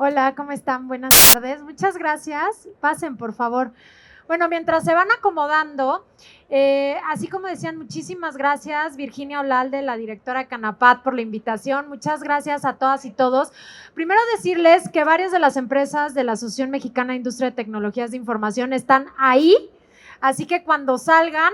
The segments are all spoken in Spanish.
Hola, ¿cómo están? Buenas tardes. Muchas gracias. Pasen, por favor. Bueno, mientras se van acomodando, así como decían, muchísimas gracias Virginia Olalde, la directora Canapat, por la invitación. Muchas gracias a todas y todos. Primero decirles que varias de las empresas de la Asociación Mexicana de Industria de Tecnologías de Información están ahí, así que cuando salgan,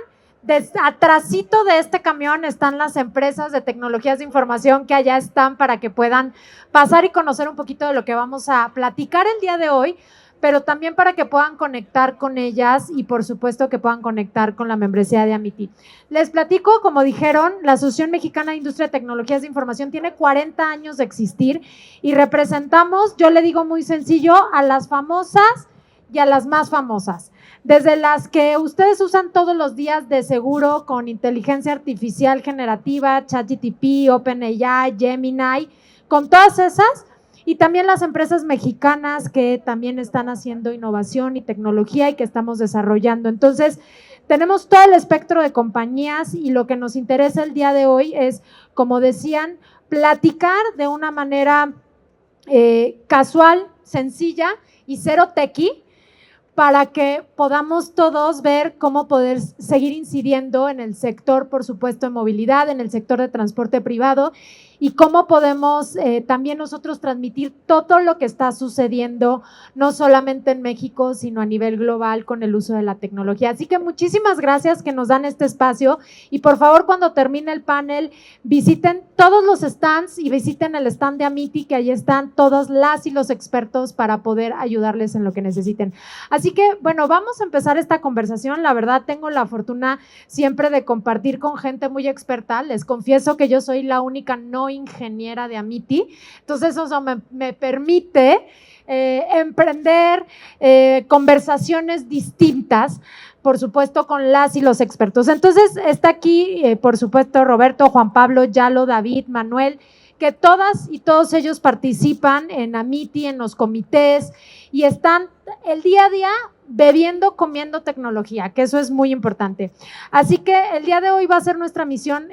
atrasito de este camión están las empresas de tecnologías de información que allá están para que puedan pasar y conocer un poquito de lo que vamos a platicar el día de hoy, pero también para que puedan conectar con ellas y por supuesto que puedan conectar con la membresía de Amity. Les platico, como dijeron, la Asociación Mexicana de Industria de Tecnologías de Información tiene 40 años de existir y representamos, yo le digo muy sencillo, a las famosas y a las más famosas. Desde las que ustedes usan todos los días de seguro con inteligencia artificial generativa, ChatGPT, OpenAI, Gemini, con todas esas, y también las empresas mexicanas que también están haciendo innovación y tecnología y que estamos desarrollando. Entonces, tenemos todo el espectro de compañías y lo que nos interesa el día de hoy es, como decían, platicar de una manera casual, sencilla y cero techie, para que podamos todos ver cómo poder seguir incidiendo en el sector, por supuesto, de movilidad, en el sector de transporte privado y cómo podemos también nosotros transmitir todo lo que está sucediendo, no solamente en México, sino a nivel global con el uso de la tecnología. Así que muchísimas gracias que nos dan este espacio y por favor cuando termine el panel visiten todos los stands y visiten el stand de Amity, que ahí están todas las y los expertos para poder ayudarles en lo que necesiten. Así que, bueno, vamos a empezar esta conversación. La verdad, tengo la fortuna siempre de compartir con gente muy experta. Les confieso que yo soy la única no ingeniera de Amity, entonces eso me permite emprender conversaciones distintas, por supuesto, con las y los expertos. Entonces, está aquí, por supuesto, Roberto, Juan Pablo, Yalo, David, Manuel, que todas y todos ellos participan en Amity, en los comités y están el día a día bebiendo, comiendo tecnología, que eso es muy importante. Así que el día de hoy va a ser nuestra misión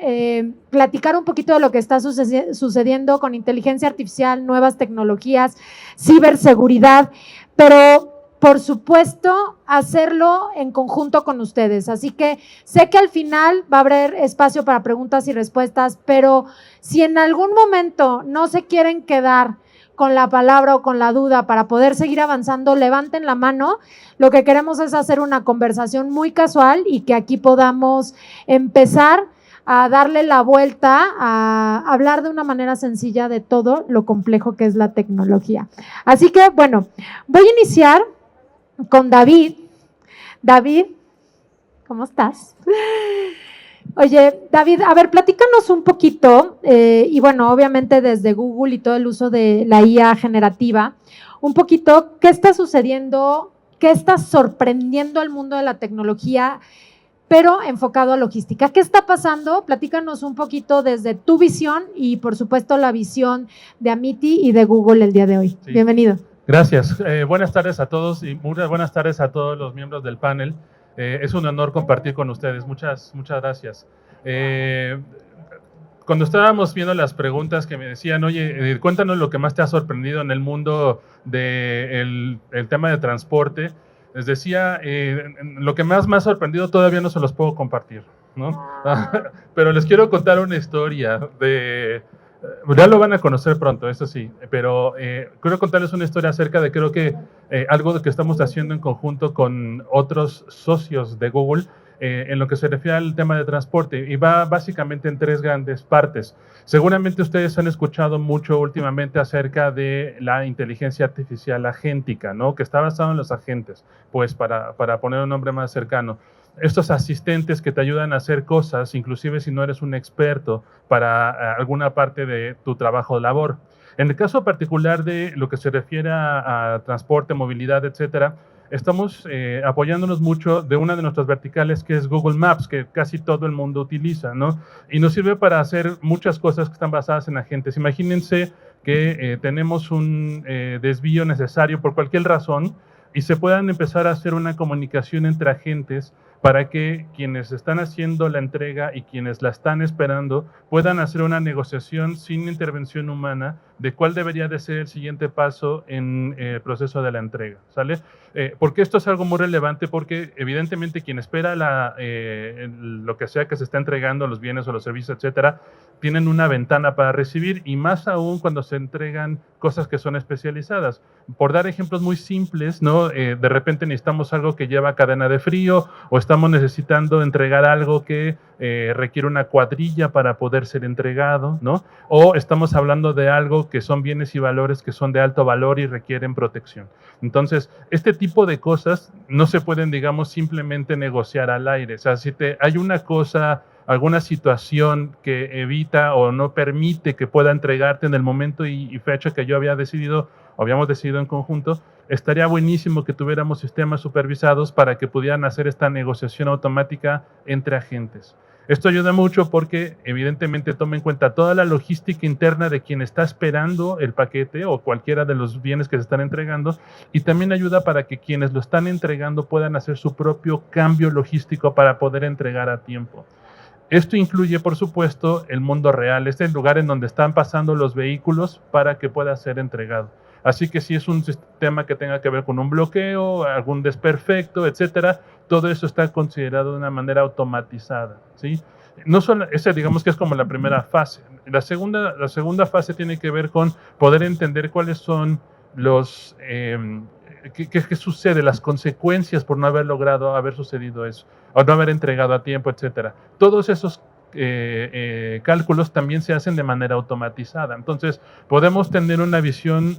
platicar un poquito de lo que está sucediendo con inteligencia artificial, nuevas tecnologías, ciberseguridad, pero por supuesto, hacerlo en conjunto con ustedes. Así que sé que al final va a haber espacio para preguntas y respuestas, pero si en algún momento no se quieren quedar con la palabra o con la duda para poder seguir avanzando, levanten la mano. Lo que queremos es hacer una conversación muy casual y que aquí podamos empezar a darle la vuelta, a hablar de una manera sencilla de todo lo complejo que es la tecnología. Así que, bueno, voy a iniciar con David. David, ¿cómo estás? Oye, David, a ver, platícanos un poquito, y bueno, obviamente desde Google y todo el uso de la IA generativa, un poquito, ¿qué está sucediendo? ¿Qué está sorprendiendo al mundo de la tecnología, pero enfocado a logística? ¿Qué está pasando? Platícanos un poquito desde tu visión y, por supuesto, la visión de Amity y de Google el día de hoy. Sí. Bienvenido. Gracias. Buenas tardes a todos y muchas buenas tardes a todos los miembros del panel. Es un honor compartir con ustedes. Muchas gracias. Cuando estábamos viendo las preguntas que me decían, oye, cuéntanos lo que más te ha sorprendido en el mundo del tema de transporte, les decía, lo que más me ha sorprendido todavía no se los puedo compartir, ¿no? Pero les quiero contar una historia de... Ya lo van a conocer pronto, eso sí, pero quiero contarles una historia acerca de, creo que algo que estamos haciendo en conjunto con otros socios de Google en lo que se refiere al tema de transporte, y va básicamente en tres grandes partes. Seguramente ustedes han escuchado mucho últimamente acerca de la inteligencia artificial agéntica, ¿no? Que está basado en los agentes, pues para poner un nombre más cercano. Estos asistentes que te ayudan a hacer cosas, inclusive si no eres un experto para alguna parte de tu trabajo o labor. En el caso particular de lo que se refiere a transporte, movilidad, etcétera, estamos apoyándonos mucho de una de nuestras verticales, que es Google Maps, que casi todo el mundo utiliza, ¿no? Y nos sirve para hacer muchas cosas que están basadas en agentes. Imagínense que tenemos un desvío necesario por cualquier razón y se puedan empezar a hacer una comunicación entre agentes para que quienes están haciendo la entrega y quienes la están esperando puedan hacer una negociación sin intervención humana de cuál debería de ser el siguiente paso en el proceso de la entrega, ¿sale? Porque esto es algo muy relevante, porque evidentemente quien espera lo que sea que se está entregando, los bienes o los servicios, etcétera, tienen una ventana para recibir, y más aún cuando se entregan cosas que son especializadas. Por dar ejemplos muy simples, ¿no? De repente necesitamos algo que lleva cadena de frío, o estamos necesitando entregar algo que requiere una cuadrilla para poder ser entregado, ¿no? O estamos hablando de algo que son bienes y valores que son de alto valor y requieren protección. Entonces, este tipo de cosas no se pueden, digamos, simplemente negociar al aire. O sea, si hay una cosa, alguna situación que evita o no permite que pueda entregarte en el momento y fecha que yo habíamos decidido en conjunto, estaría buenísimo que tuviéramos sistemas supervisados para que pudieran hacer esta negociación automática entre agentes. Esto ayuda mucho porque evidentemente toma en cuenta toda la logística interna de quien está esperando el paquete o cualquiera de los bienes que se están entregando, y también ayuda para que quienes lo están entregando puedan hacer su propio cambio logístico para poder entregar a tiempo. Esto incluye, por supuesto, el mundo real, este es el lugar en donde están pasando los vehículos para que pueda ser entregado. Así que si es un sistema que tenga que ver con un bloqueo, algún desperfecto, etcétera, todo eso está considerado de una manera automatizada, ¿sí? No solo, esa digamos que es como la primera fase. La segunda fase tiene que ver con poder entender cuáles son los... ¿Qué sucede? Las consecuencias por no haber sucedido eso, o no haber entregado a tiempo, etcétera. Todos esos cálculos también se hacen de manera automatizada. Entonces, podemos tener una visión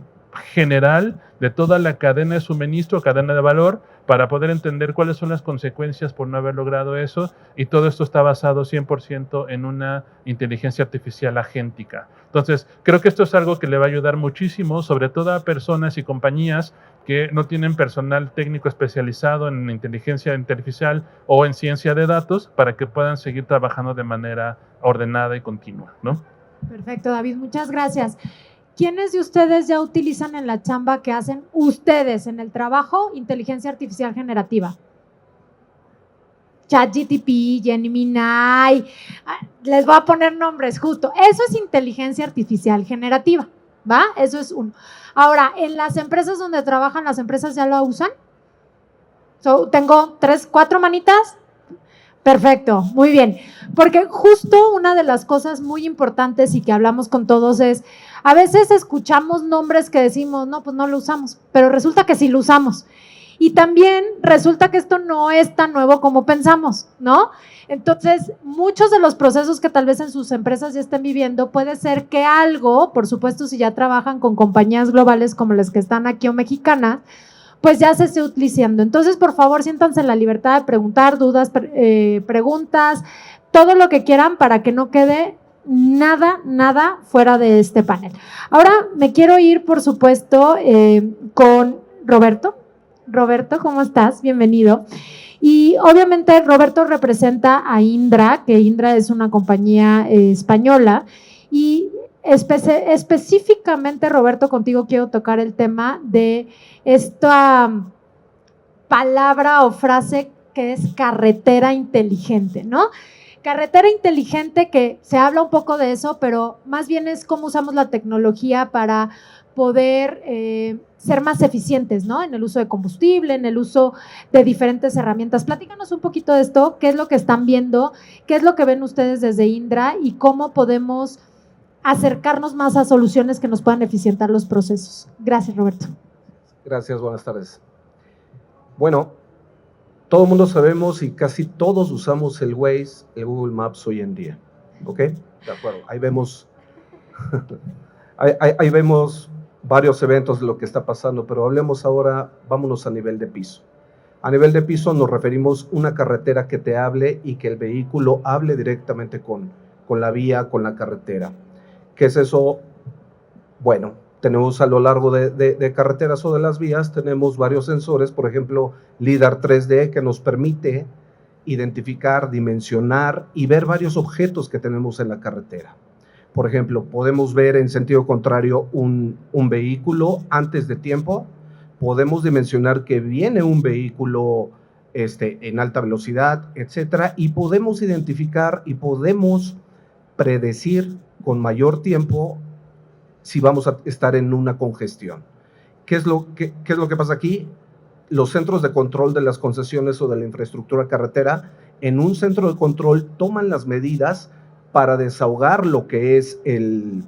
general de toda la cadena de suministro, cadena de valor, para poder entender cuáles son las consecuencias por no haber logrado eso, y todo esto está basado 100% en una inteligencia artificial agéntica. Entonces, creo que esto es algo que le va a ayudar muchísimo, sobre todo a personas y compañías que no tienen personal técnico especializado en inteligencia artificial o en ciencia de datos, para que puedan seguir trabajando de manera ordenada y continua, ¿no? Perfecto, David, muchas gracias. ¿Quiénes de ustedes ya utilizan en la chamba que hacen ustedes en el trabajo inteligencia artificial generativa? ChatGPT, Gemini, les voy a poner nombres justo. Eso es inteligencia artificial generativa, ¿va? Eso es uno. Ahora, en las empresas donde trabajan, ¿las empresas ya lo usan? Tengo 3, 4 manitas. Perfecto, muy bien. Porque justo una de las cosas muy importantes y que hablamos con todos es, a veces escuchamos nombres que decimos, no, pues no lo usamos, pero resulta que sí lo usamos. Y también resulta que esto no es tan nuevo como pensamos, ¿no? Entonces, muchos de los procesos que tal vez en sus empresas ya estén viviendo, puede ser que algo, por supuesto, si ya trabajan con compañías globales como las que están aquí o mexicanas, pues ya se esté utilizando. Entonces, por favor, siéntanse en la libertad de preguntar, dudas, preguntas, todo lo que quieran para que no quede nada fuera de este panel. Ahora me quiero ir, por supuesto, con Roberto. Roberto, ¿cómo estás? Bienvenido. Y obviamente Roberto representa a Indra, que Indra es una compañía española, y específicamente, Roberto, contigo quiero tocar el tema de esta palabra o frase que es carretera inteligente, ¿no? Carretera inteligente, que se habla un poco de eso, pero más bien es cómo usamos la tecnología para poder ser más eficientes, ¿no? En el uso de combustible, en el uso de diferentes herramientas. Platícanos un poquito de esto, qué es lo que están viendo, qué es lo que ven ustedes desde Indra y cómo podemos acercarnos más a soluciones que nos puedan eficientar los procesos. Gracias, Roberto. Gracias, buenas tardes. Bueno, todo el mundo sabemos y casi todos usamos el Waze, el Google Maps hoy en día, ¿ok? De acuerdo, ahí vemos, ahí vemos varios eventos de lo que está pasando, pero hablemos ahora, vámonos a nivel de piso. A nivel de piso nos referimos a una carretera que te hable y que el vehículo hable directamente con la vía, con la carretera. ¿Qué es eso? Bueno, tenemos a lo largo de carreteras o de las vías, tenemos varios sensores, por ejemplo, LiDAR 3D, que nos permite identificar, dimensionar y ver varios objetos que tenemos en la carretera. Por ejemplo, podemos ver en sentido contrario un vehículo antes de tiempo, podemos dimensionar que viene un vehículo en alta velocidad, etcétera, y podemos identificar y podemos predecir con mayor tiempo si vamos a estar en una congestión. ¿Qué es lo que pasa aquí? Los centros de control de las concesiones o de la infraestructura carretera, en un centro de control toman las medidas para desahogar lo que es el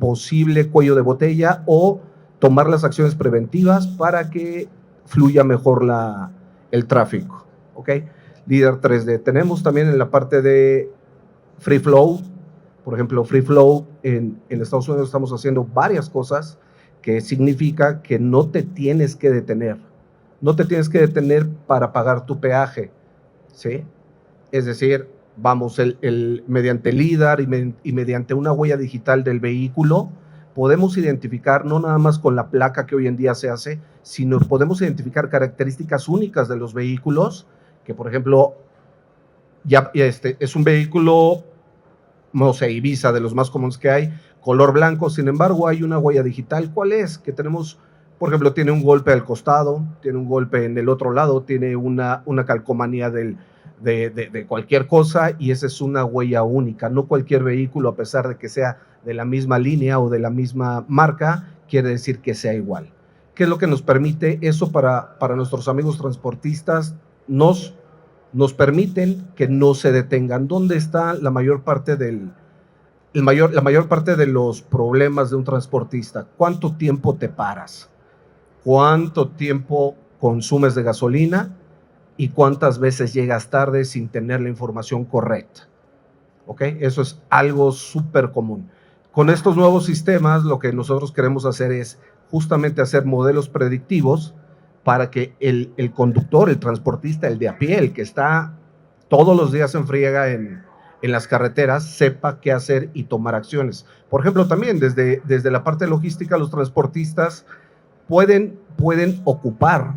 posible cuello de botella o tomar las acciones preventivas para que fluya mejor el tráfico. ¿Ok? Líder 3D. Tenemos también en la parte de Free Flow, por ejemplo, Free Flow en Estados Unidos estamos haciendo varias cosas que significa que no te tienes que detener. No te tienes que detener para pagar tu peaje, ¿sí? Es decir, vamos, mediante el LIDAR y mediante una huella digital del vehículo, podemos identificar, no nada más con la placa que hoy en día se hace, sino podemos identificar características únicas de los vehículos, que por ejemplo, es un vehículo, no sé, Ibiza, de los más comunes que hay, color blanco, sin embargo hay una huella digital. ¿Cuál es? Que tenemos, por ejemplo, tiene un golpe al costado, tiene un golpe en el otro lado, tiene una calcomanía de cualquier cosa, y esa es una huella única. No cualquier vehículo, a pesar de que sea de la misma línea o de la misma marca, quiere decir que sea igual. ¿Qué es lo que nos permite eso para nuestros amigos transportistas? Nos permiten que no se detengan. ¿Dónde está la mayor parte de los problemas de un transportista? ¿Cuánto tiempo te paras? ¿Cuánto tiempo consumes de gasolina? ¿Y cuántas veces llegas tarde sin tener la información correcta? ¿Ok? Eso es algo súper común. Con estos nuevos sistemas, lo que nosotros queremos hacer es justamente hacer modelos predictivos para que el conductor, el transportista, el de a pie, el que está todos los días en friega en las carreteras, sepa qué hacer y tomar acciones. Por ejemplo, también desde la parte logística, los transportistas pueden ocupar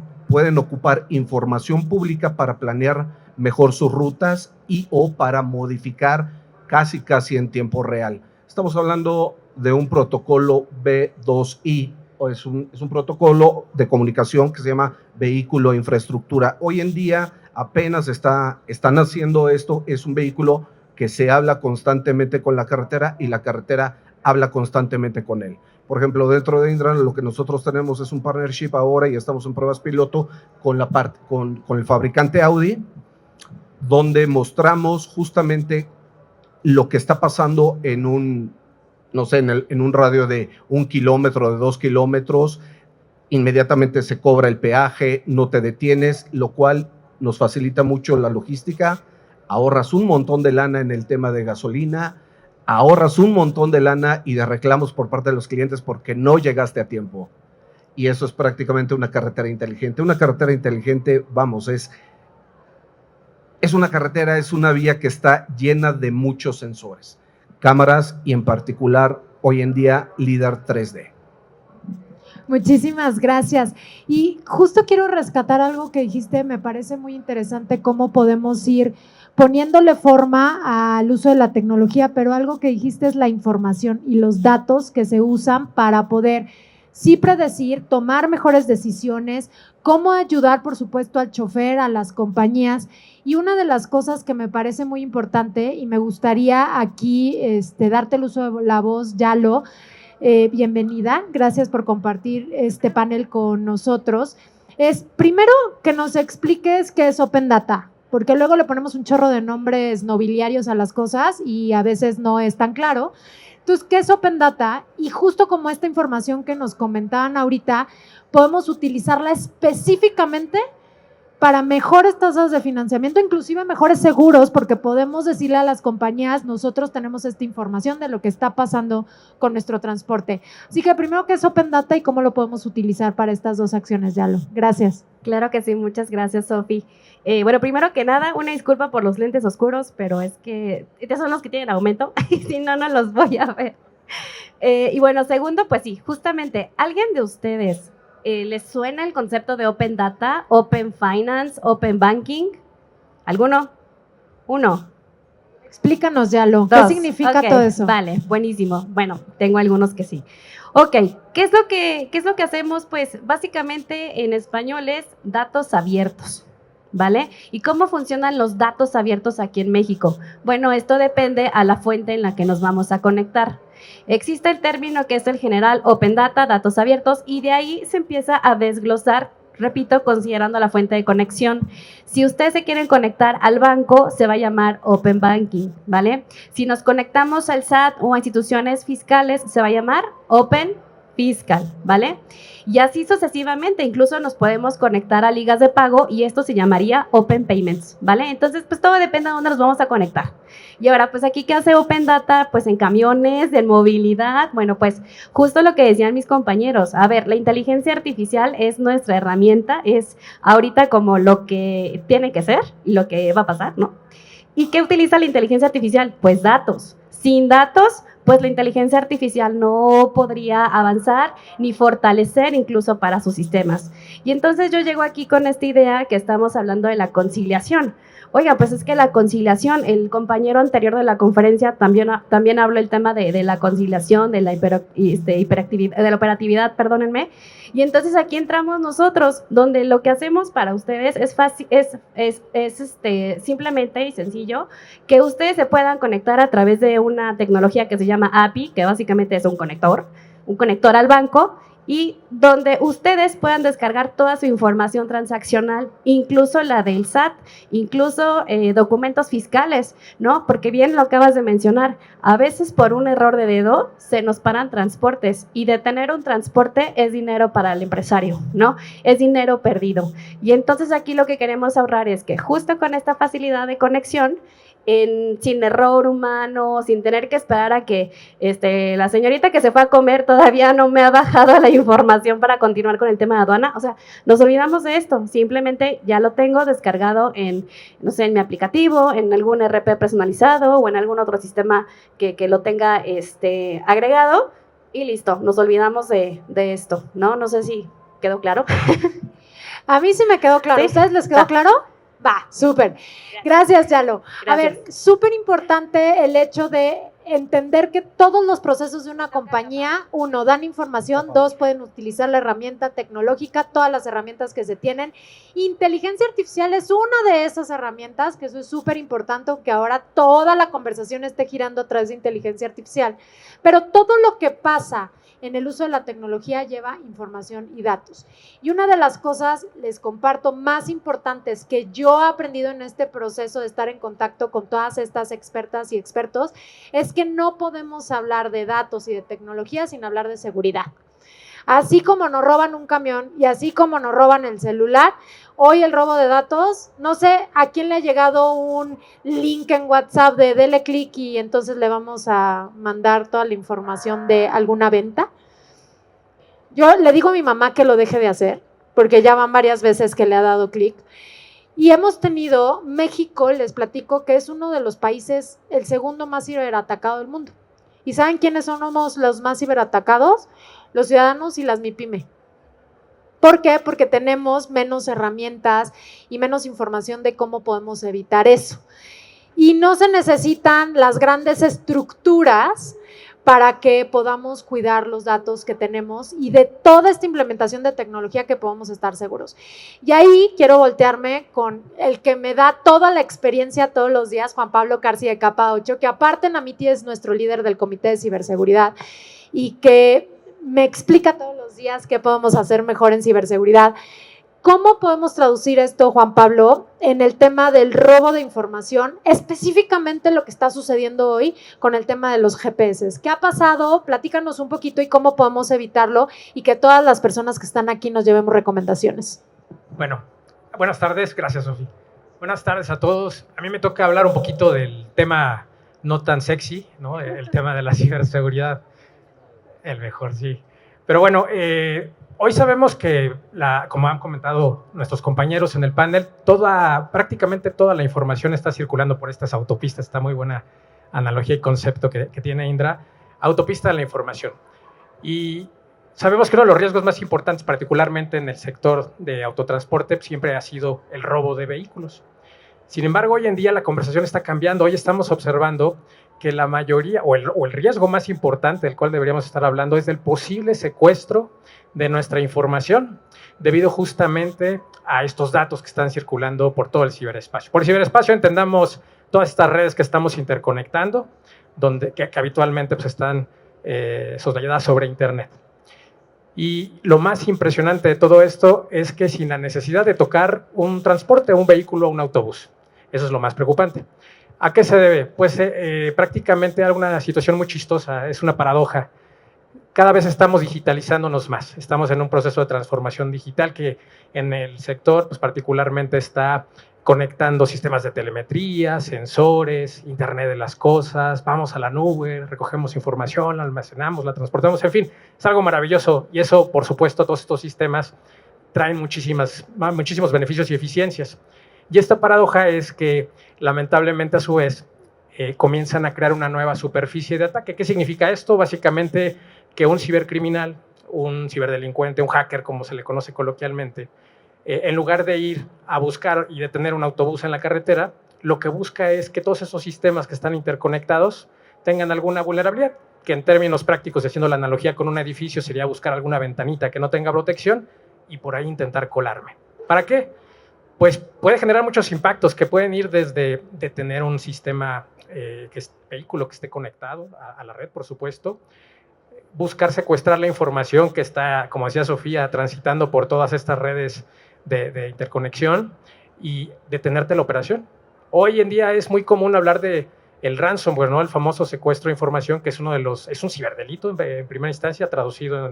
información pública para planear mejor sus rutas o para modificar casi en tiempo real. Estamos hablando de un protocolo B2I, o es un protocolo de comunicación que se llama vehículo infraestructura. Hoy en día apenas están haciendo esto. Es un vehículo que se habla constantemente con la carretera y la carretera habla constantemente con él. Por ejemplo, dentro de Indra, lo que nosotros tenemos es un partnership ahora, y estamos en pruebas piloto con el fabricante Audi, donde mostramos justamente lo que está pasando en un radio de 1 kilómetro, de 2 kilómetros. Inmediatamente se cobra el peaje, no te detienes, lo cual nos facilita mucho la logística. Ahorras un montón de lana en el tema de gasolina, ahorras un montón de lana y de reclamos por parte de los clientes porque no llegaste a tiempo. Y eso es prácticamente una carretera inteligente. Una carretera inteligente, vamos, es una carretera, es una vía que está llena de muchos sensores, cámaras y en particular hoy en día LIDAR 3D. Muchísimas gracias. Y justo quiero rescatar algo que dijiste, me parece muy interesante cómo podemos ir poniéndole forma al uso de la tecnología, pero algo que dijiste es la información y los datos que se usan para poder sí predecir, tomar mejores decisiones, cómo ayudar, por supuesto, al chofer, a las compañías. Y una de las cosas que me parece muy importante, y me gustaría aquí darte el uso de la voz, Yalo, bienvenida, gracias por compartir este panel con nosotros, es primero que nos expliques qué es Open Data, porque luego le ponemos un chorro de nombres nobiliarios a las cosas y a veces no es tan claro. Entonces, ¿qué es Open Data? Y justo como esta información que nos comentaban ahorita, podemos utilizarla específicamente para mejores tasas de financiamiento, inclusive mejores seguros, porque podemos decirle a las compañías, nosotros tenemos esta información de lo que está pasando con nuestro transporte. Así que primero, ¿qué es Open Data y cómo lo podemos utilizar para estas dos acciones, Yalo? Gracias. Claro que sí, muchas gracias, Sofi. Bueno, primero que nada, una disculpa por los lentes oscuros, pero es que estos son los que tienen aumento, y si no, no los voy a ver. Y bueno, segundo, pues sí, justamente, ¿alguien de ustedes les suena el concepto de Open Data, Open Finance, Open Banking? ¿Alguno? Uno. Explícanos, Yalo, ¿qué Dos. significa Ok, todo eso? Vale, buenísimo. Bueno, tengo algunos que sí. Ok, ¿qué es lo que hacemos? Pues básicamente en español es datos abiertos, ¿vale? ¿Y cómo funcionan los datos abiertos aquí en México? Bueno, esto depende a la fuente en la que nos vamos a conectar. Existe el término que es el general Open Data, datos abiertos, y de ahí se empieza a desglosar, repito, considerando la fuente de conexión. Si ustedes se quieren conectar al banco, se va a llamar Open Banking, ¿vale? Si nos conectamos al SAT o a instituciones fiscales, se va a llamar Open Fiscal, ¿vale? Y así sucesivamente, incluso nos podemos conectar a ligas de pago y esto se llamaría Open Payments, ¿vale? Entonces, pues todo depende de dónde nos vamos a conectar. Y ahora, pues aquí, ¿qué hace Open Data? Pues en camiones, en movilidad, bueno, pues justo lo que decían mis compañeros. A ver, la inteligencia artificial es nuestra herramienta, es ahorita como lo que tiene que ser y lo que va a pasar, ¿no? ¿Y qué utiliza la inteligencia artificial? Pues datos. Sin datos, pues la inteligencia artificial no podría avanzar ni fortalecer incluso para sus sistemas. Y entonces yo llego aquí con esta idea que estamos hablando de la conciliación. Oiga, pues es que la conciliación, el compañero anterior de la conferencia también habló el tema de la conciliación, de la hiperactividad, de la operatividad, perdónenme. Y entonces aquí entramos nosotros, donde lo que hacemos para ustedes es fácil, simplemente y sencillo, que ustedes se puedan conectar a través de una tecnología que se llama API, que básicamente es un conector al banco, y donde ustedes puedan descargar toda su información transaccional, incluso la del SAT, incluso documentos fiscales, ¿no? Porque bien lo acabas de mencionar, a veces por un error de dedo se nos paran transportes y detener un transporte es dinero para el empresario, ¿no? Es dinero perdido. Y entonces aquí lo que queremos ahorrar es que justo con esta facilidad de conexión, sin error humano, sin tener que esperar a que la señorita que se fue a comer todavía no me ha bajado la información para continuar con el tema de aduana. O sea, nos olvidamos de esto. Simplemente ya lo tengo descargado en, no sé, en mi aplicativo, en algún RP personalizado o en algún otro sistema que lo tenga agregado y listo. Nos olvidamos de esto, ¿no? No sé si quedó claro. A mí sí me quedó claro. ¿Sí? ¿A ustedes les quedó claro? Va, súper. Gracias, Yalo. A ver, súper importante el hecho de entender que todos los procesos de una compañía, uno, dan información, dos, pueden utilizar la herramienta tecnológica, todas las herramientas que se tienen. Inteligencia artificial es una de esas herramientas, que eso es súper importante, que ahora toda la conversación esté girando a través de inteligencia artificial. Pero todo lo que pasa en el uso de la tecnología lleva información y datos. Y una de las cosas, les comparto, más importantes que yo he aprendido en este proceso de estar en contacto con todas estas expertas y expertos, es que no podemos hablar de datos y de tecnología sin hablar de seguridad. Así como nos roban un camión y así como nos roban el celular, hoy el robo de datos, no sé a quién le ha llegado un link en WhatsApp de dele clic y entonces le vamos a mandar toda la información de alguna venta. Yo le digo a mi mamá que lo deje de hacer, porque ya van varias veces que le ha dado clic. Y hemos tenido, México, les platico, que es uno de los países, el segundo más ciberatacado del mundo. ¿Y saben quiénes somos los más ciberatacados? Los ciudadanos y las MIPYME. ¿Por qué? Porque tenemos menos herramientas y menos información de cómo podemos evitar eso. Y no se necesitan las grandes estructuras para que podamos cuidar los datos que tenemos y de toda esta implementación de tecnología que podamos estar seguros. Y ahí quiero voltearme con el que me da toda la experiencia todos los días, Juan Pablo Carci de Capa 8, que aparte en Amity es nuestro líder del Comité de Ciberseguridad y que me explica todos los días qué podemos hacer mejor en ciberseguridad. ¿Cómo podemos traducir esto, Juan Pablo, en el tema del robo de información, específicamente lo que está sucediendo hoy con el tema de los GPS? ¿Qué ha pasado? Platícanos un poquito y cómo podemos evitarlo y que todas las personas que están aquí nos llevemos recomendaciones. Bueno, buenas tardes, gracias, Sofi. Buenas tardes a todos. A mí me toca hablar un poquito del tema no tan sexy, ¿no? El tema de la ciberseguridad. El mejor, sí. Pero bueno, hoy sabemos que, como han comentado nuestros compañeros en el panel, prácticamente toda la información está circulando por estas autopistas. Está muy buena analogía y concepto que tiene Indra. Autopista de la información. Y sabemos que uno de los riesgos más importantes, particularmente en el sector de autotransporte, siempre ha sido el robo de vehículos. Sin embargo, hoy en día la conversación está cambiando. Hoy estamos observando que la mayoría, o el riesgo más importante del cual deberíamos estar hablando, es del posible secuestro de nuestra información, debido justamente a estos datos que están circulando por todo el ciberespacio. Por ciberespacio entendamos todas estas redes que estamos interconectando, que habitualmente pues, están soslayadas sobre Internet. Y lo más impresionante de todo esto es que sin la necesidad de tocar un transporte, un vehículo o un autobús. Eso es lo más preocupante. ¿A qué se debe? Pues prácticamente a una situación muy chistosa, es una paradoja. Cada vez estamos digitalizándonos más, estamos en un proceso de transformación digital que en el sector pues, particularmente está conectando sistemas de telemetría, sensores, Internet de las cosas, vamos a la nube, recogemos información, la almacenamos, la transportamos, en fin, es algo maravilloso y eso, por supuesto, todos estos sistemas traen muchísimos beneficios y eficiencias. Y esta paradoja es que, lamentablemente, a su vez, comienzan a crear una nueva superficie de ataque. ¿Qué significa esto? Básicamente que un cibercriminal, un ciberdelincuente, un hacker, como se le conoce coloquialmente, en lugar de ir a buscar y detener un autobús en la carretera, lo que busca es que todos esos sistemas que están interconectados tengan alguna vulnerabilidad, que en términos prácticos, haciendo la analogía con un edificio, sería buscar alguna ventanita que no tenga protección y por ahí intentar colarme. ¿Para qué? Pues puede generar muchos impactos que pueden ir desde detener un sistema, vehículo que esté conectado a la red, por supuesto, buscar secuestrar la información que está, como decía Sofía, transitando por todas estas redes de interconexión y detenerte la operación. Hoy en día es muy común hablar de el ransomware, ¿no? El famoso secuestro de información, que es es un ciberdelito en primera instancia, traducido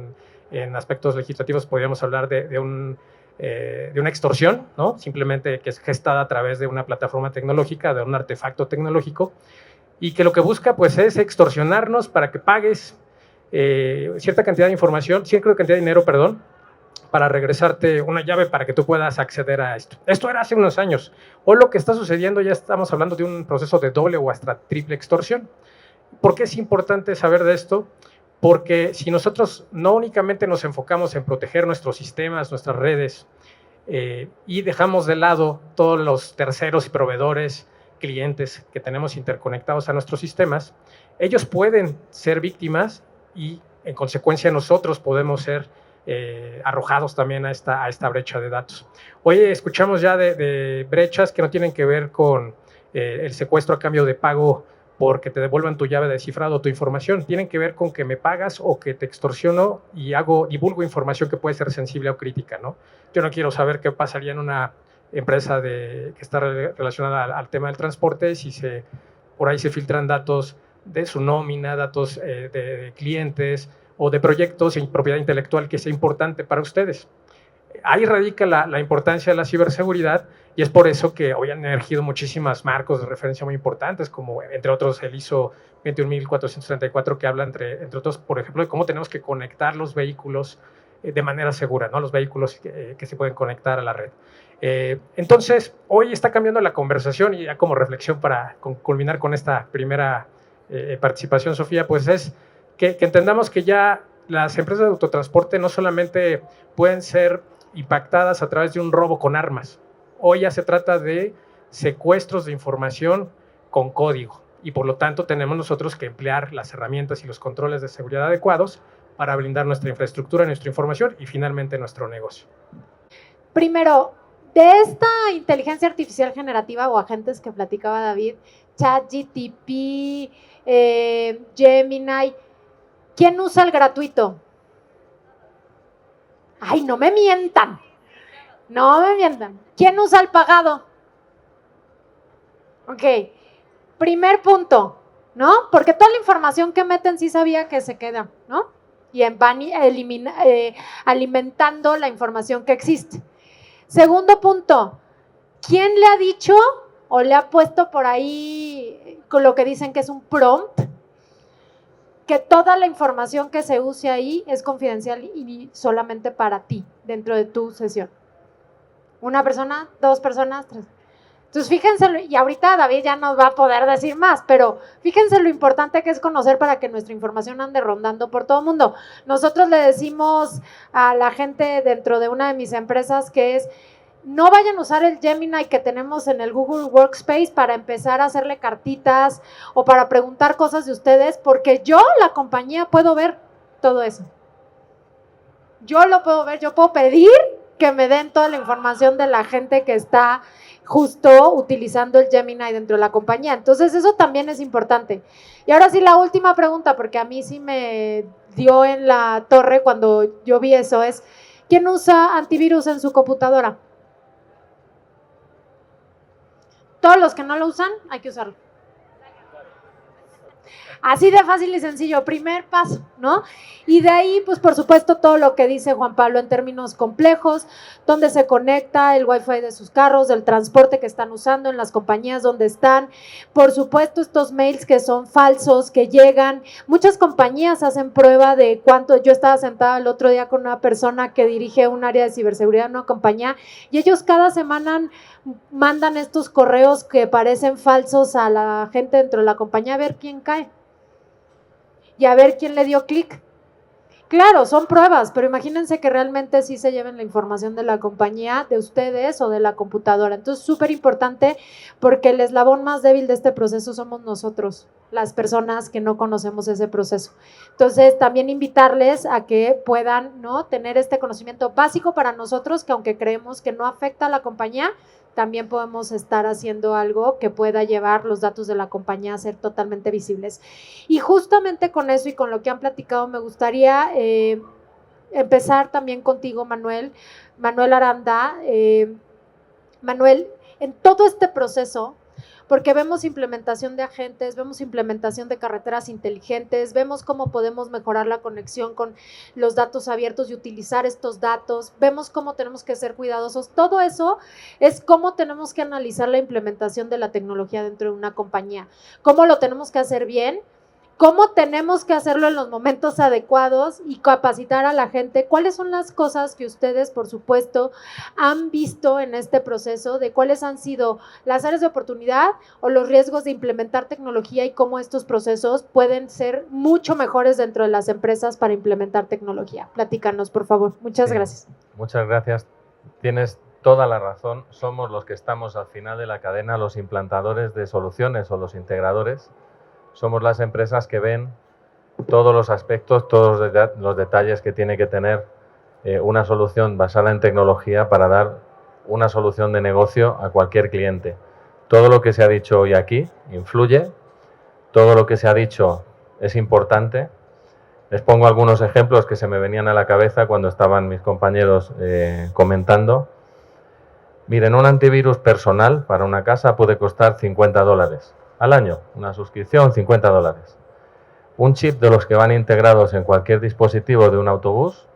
en aspectos legislativos podríamos hablar de una extorsión, ¿no? Simplemente que es gestada a través de una plataforma tecnológica, de un artefacto tecnológico, y que lo que busca pues, es extorsionarnos para que pagues cierta cantidad de información, cierta cantidad de dinero, perdón, para regresarte una llave para que tú puedas acceder a esto. Esto era hace unos años. Hoy lo que está sucediendo, ya estamos hablando de un proceso de doble o hasta triple extorsión. ¿Por qué es importante saber de esto? Porque si nosotros no únicamente nos enfocamos en proteger nuestros sistemas, nuestras redes, y dejamos de lado todos los terceros y proveedores, clientes que tenemos interconectados a nuestros sistemas, ellos pueden ser víctimas y en consecuencia nosotros podemos ser arrojados también a esta brecha de datos. Hoy escuchamos ya de brechas que no tienen que ver con el secuestro a cambio de pago porque te devuelvan tu llave de descifrado o tu información. Tienen que ver con que me pagas o que te extorsiono y divulgo información que puede ser sensible o crítica, ¿no? Yo no quiero saber qué pasaría en una empresa que está relacionada al tema del transporte si por ahí se filtran datos de su nómina, datos de clientes o de proyectos y propiedad intelectual que sea importante para ustedes. Ahí radica la importancia de la ciberseguridad y es por eso que hoy han emergido muchísimas marcos de referencia muy importantes, como entre otros el ISO 21434, que habla entre otros, por ejemplo, de cómo tenemos que conectar los vehículos de manera segura, ¿no? Los vehículos que se pueden conectar a la red. Entonces, hoy está cambiando la conversación y ya como reflexión para culminar con esta primera participación, Sofía, pues es que entendamos que ya las empresas de autotransporte no solamente pueden ser impactadas a través de un robo con armas. Hoy ya se trata de secuestros de información con código y por lo tanto tenemos nosotros que emplear las herramientas y los controles de seguridad adecuados para blindar nuestra infraestructura, nuestra información y finalmente nuestro negocio. Primero, de esta inteligencia artificial generativa o agentes que platicaba David, ChatGPT, Gemini, ¿quién usa el gratuito? Ay, no me mientan. No me mientan. ¿Quién usa el pagado? Ok. Primer punto, ¿no? Porque toda la información que meten sí sabía que se queda, ¿no? Y van alimentando la información que existe. Segundo punto, ¿quién le ha dicho o le ha puesto por ahí con lo que dicen que es un prompt? Que toda la información que se use ahí es confidencial y solamente para ti, dentro de tu sesión. Una persona, dos personas, tres. Entonces, fíjense, y ahorita David ya nos va a poder decir más, pero fíjense lo importante que es conocer para que nuestra información ande rondando por todo el mundo. Nosotros le decimos a la gente dentro de una de mis empresas que es, no vayan a usar el Gemini que tenemos en el Google Workspace para empezar a hacerle cartitas o para preguntar cosas de ustedes, porque yo, la compañía, puedo ver todo eso. Yo lo puedo ver, yo puedo pedir que me den toda la información de la gente que está justo utilizando el Gemini dentro de la compañía. Entonces, eso también es importante. Y ahora sí, la última pregunta, porque a mí sí me dio en la torre cuando yo vi eso, es, ¿quién usa antivirus en su computadora? Todos los que no lo usan, hay que usarlo. Así de fácil y sencillo, primer paso, ¿no? Y de ahí, pues por supuesto, todo lo que dice Juan Pablo en términos complejos, donde se conecta el Wi-Fi de sus carros, del transporte que están usando, en las compañías donde están. Por supuesto, estos mails que son falsos, que llegan. Muchas compañías hacen prueba de cuánto. Yo estaba sentada el otro día con una persona que dirige un área de ciberseguridad en una compañía y ellos cada semana mandan estos correos que parecen falsos a la gente dentro de la compañía a ver quién cae y a ver quién le dio clic. Claro, son pruebas, pero imagínense que realmente sí se lleven la información de la compañía, de ustedes o de la computadora. Entonces, súper importante, porque el eslabón más débil de este proceso somos nosotros, las personas que no conocemos ese proceso. Entonces, también invitarles a que puedan, ¿no?, tener este conocimiento básico para nosotros, que aunque creemos que no afecta a la compañía, también podemos estar haciendo algo que pueda llevar los datos de la compañía a ser totalmente visibles. Y justamente con eso y con lo que han platicado, me gustaría empezar también contigo, Manuel Aranda. Manuel, en todo este proceso, porque vemos implementación de agentes, vemos implementación de carreteras inteligentes, vemos cómo podemos mejorar la conexión con los datos abiertos y utilizar estos datos, vemos cómo tenemos que ser cuidadosos. Todo eso es cómo tenemos que analizar la implementación de la tecnología dentro de una compañía, cómo lo tenemos que hacer bien, cómo tenemos que hacerlo en los momentos adecuados y capacitar a la gente. ¿Cuáles son las cosas que ustedes, por supuesto, han visto en este proceso, de cuáles han sido las áreas de oportunidad o los riesgos de implementar tecnología y cómo estos procesos pueden ser mucho mejores dentro de las empresas para implementar tecnología? Platícanos, por favor. Muchas gracias. Muchas gracias. Tienes toda la razón. Somos los que estamos al final de la cadena, los implantadores de soluciones o los integradores. Somos las empresas que ven todos los aspectos, todos los detalles que tiene que tener una solución basada en tecnología para dar una solución de negocio a cualquier cliente. Todo lo que se ha dicho hoy aquí influye, todo lo que se ha dicho es importante. Les pongo algunos ejemplos que se me venían a la cabeza cuando estaban mis compañeros comentando. Miren, un antivirus personal para una casa puede costar $50 al año, una suscripción, $50. Un chip de los que van integrados en cualquier dispositivo de un autobús,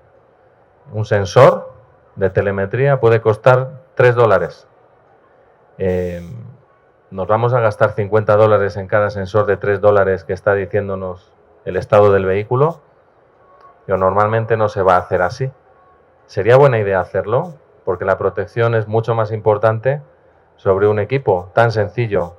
un sensor de telemetría, puede costar $3. Nos vamos a gastar $50 en cada sensor de $3 que está diciéndonos el estado del vehículo, pero normalmente no se va a hacer así. Sería buena idea hacerlo, porque la protección es mucho más importante sobre un equipo tan sencillo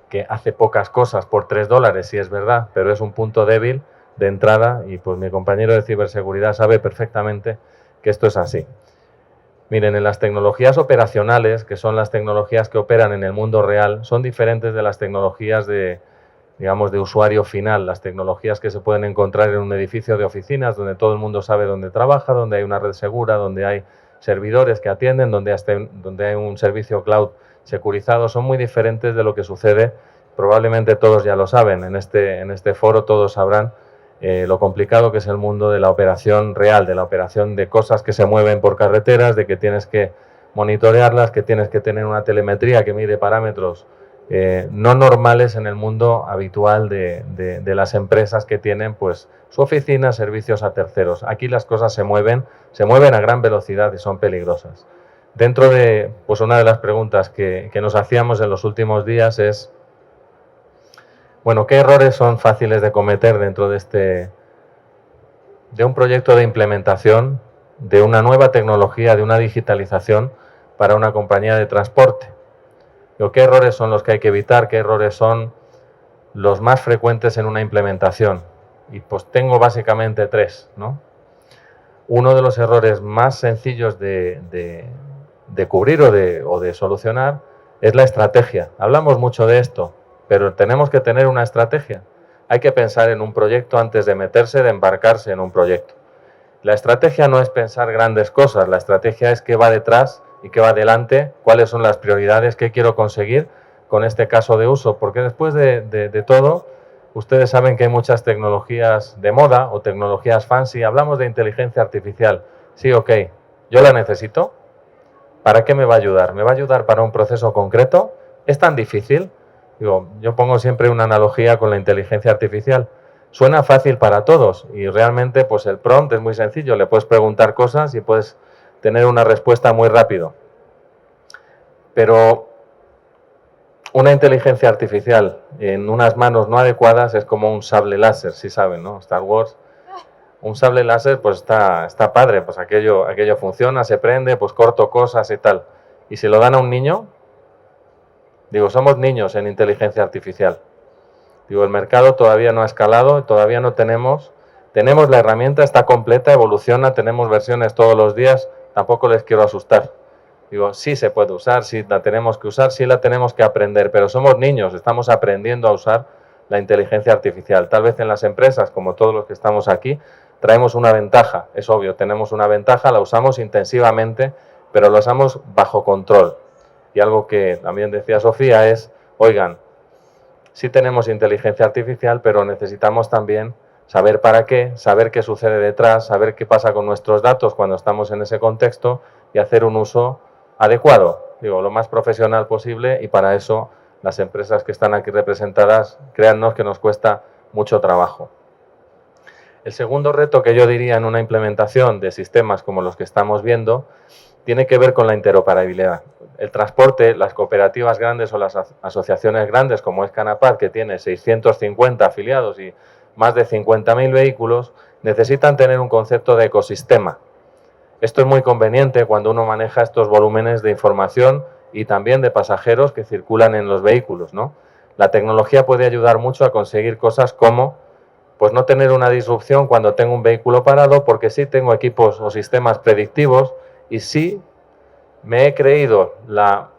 que hace pocas cosas por $3, sí es verdad, pero es un punto débil de entrada y pues mi compañero de ciberseguridad sabe perfectamente que esto es así. Miren, en las tecnologías operacionales, que son las tecnologías que operan en el mundo real, son diferentes de las tecnologías de, digamos, de usuario final, las tecnologías que se pueden encontrar en un edificio de oficinas donde todo el mundo sabe dónde trabaja, donde hay una red segura, donde hay servidores que atienden, donde hay un servicio cloud securizado. Son muy diferentes de lo que sucede, probablemente todos ya lo saben, en este foro todos sabrán lo complicado que es el mundo de la operación real, de la operación de cosas que se mueven por carreteras, de que tienes que monitorearlas, que tienes que tener una telemetría que mide parámetros no normales en el mundo habitual de las empresas que tienen pues su oficina, servicios a terceros. Aquí las cosas se mueven a gran velocidad y son peligrosas. Dentro de, pues una de las preguntas que nos hacíamos en los últimos días es, bueno, ¿qué errores son fáciles de cometer dentro de un proyecto de implementación de una nueva tecnología, de una digitalización para una compañía de transporte? ¿Qué errores son los que hay que evitar? ¿Qué errores son los más frecuentes en una implementación? Y pues tengo básicamente 3, ¿no? Uno de los errores más sencillos de de cubrir o de solucionar es la estrategia. Hablamos mucho de esto, pero tenemos que tener una estrategia. Hay que pensar en un proyecto antes de meterse, de embarcarse en un proyecto. La estrategia no es pensar grandes cosas, la estrategia es qué va detrás y qué va delante, cuáles son las prioridades, qué quiero conseguir con este caso de uso, porque después de todo, ustedes saben que hay muchas tecnologías de moda o tecnologías fancy, hablamos de inteligencia artificial, sí, ok, yo la necesito, ¿para qué me va a ayudar? ¿Me va a ayudar para un proceso concreto? ¿Es tan difícil? Digo, yo pongo siempre una analogía con la inteligencia artificial. Suena fácil para todos y realmente pues el prompt es muy sencillo, le puedes preguntar cosas y puedes tener una respuesta muy rápido. Pero una inteligencia artificial en unas manos no adecuadas es como un sable láser, si saben, ¿no? Star Wars. Un sable láser pues está padre, pues aquello funciona, se prende, pues corto cosas y tal. Y si lo dan a un niño, digo, somos niños en inteligencia artificial. Digo, el mercado todavía no ha escalado, todavía no tenemos la herramienta, está completa, evoluciona, tenemos versiones todos los días, tampoco les quiero asustar. Digo, sí se puede usar, sí la tenemos que usar, sí la tenemos que aprender, pero somos niños, estamos aprendiendo a usar la inteligencia artificial. Tal vez en las empresas, como todos los que estamos aquí, traemos una ventaja, es obvio, tenemos una ventaja, la usamos intensivamente, pero la usamos bajo control. Y algo que también decía Sofía es, oigan, sí tenemos inteligencia artificial, pero necesitamos también saber para qué, saber qué sucede detrás, saber qué pasa con nuestros datos cuando estamos en ese contexto y hacer un uso adecuado, digo, lo más profesional posible, y para eso las empresas que están aquí representadas, créannos que nos cuesta mucho trabajo. El segundo reto que yo diría en una implementación de sistemas como los que estamos viendo tiene que ver con la interoperabilidad. El transporte, las cooperativas grandes o las asociaciones grandes como es Canapat, que tiene 650 afiliados y más de 50.000 vehículos, necesitan tener un concepto de ecosistema. Esto es muy conveniente cuando uno maneja estos volúmenes de información y también de pasajeros que circulan en los vehículos, ¿no? La tecnología puede ayudar mucho a conseguir cosas como pues no tener una disrupción cuando tengo un vehículo parado, porque sí tengo equipos o sistemas predictivos y sí me he creído la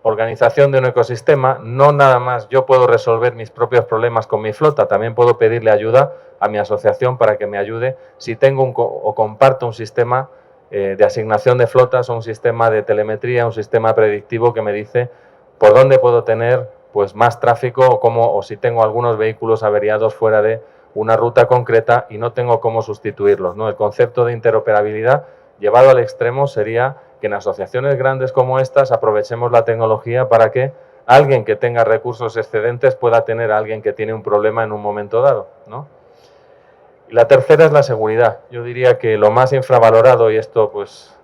organización de un ecosistema, no nada más yo puedo resolver mis propios problemas con mi flota, también puedo pedirle ayuda a mi asociación para que me ayude si tengo o comparto un sistema de asignación de flotas o un sistema de telemetría, un sistema predictivo que me dice por dónde puedo tener pues más tráfico o si tengo algunos vehículos averiados fuera de una ruta concreta y no tengo cómo sustituirlos, ¿no? El concepto de interoperabilidad llevado al extremo sería que en asociaciones grandes como estas aprovechemos la tecnología para que alguien que tenga recursos excedentes pueda tener a alguien que tiene un problema en un momento dado, ¿no? Y la tercera es la seguridad. Yo diría que lo más infravalorado, y esto pues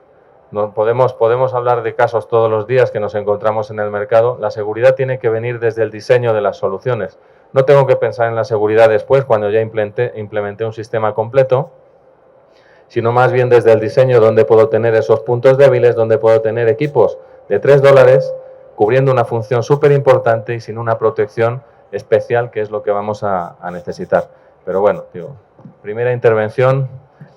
no podemos hablar de casos todos los días que nos encontramos en el mercado, la seguridad tiene que venir desde el diseño de las soluciones. No tengo que pensar en la seguridad después, cuando ya implementé un sistema completo, sino más bien desde el diseño, donde puedo tener esos puntos débiles, donde puedo tener equipos de $3 cubriendo una función súper importante y sin una protección especial, que es lo que vamos a necesitar. Pero bueno, digo, primera intervención,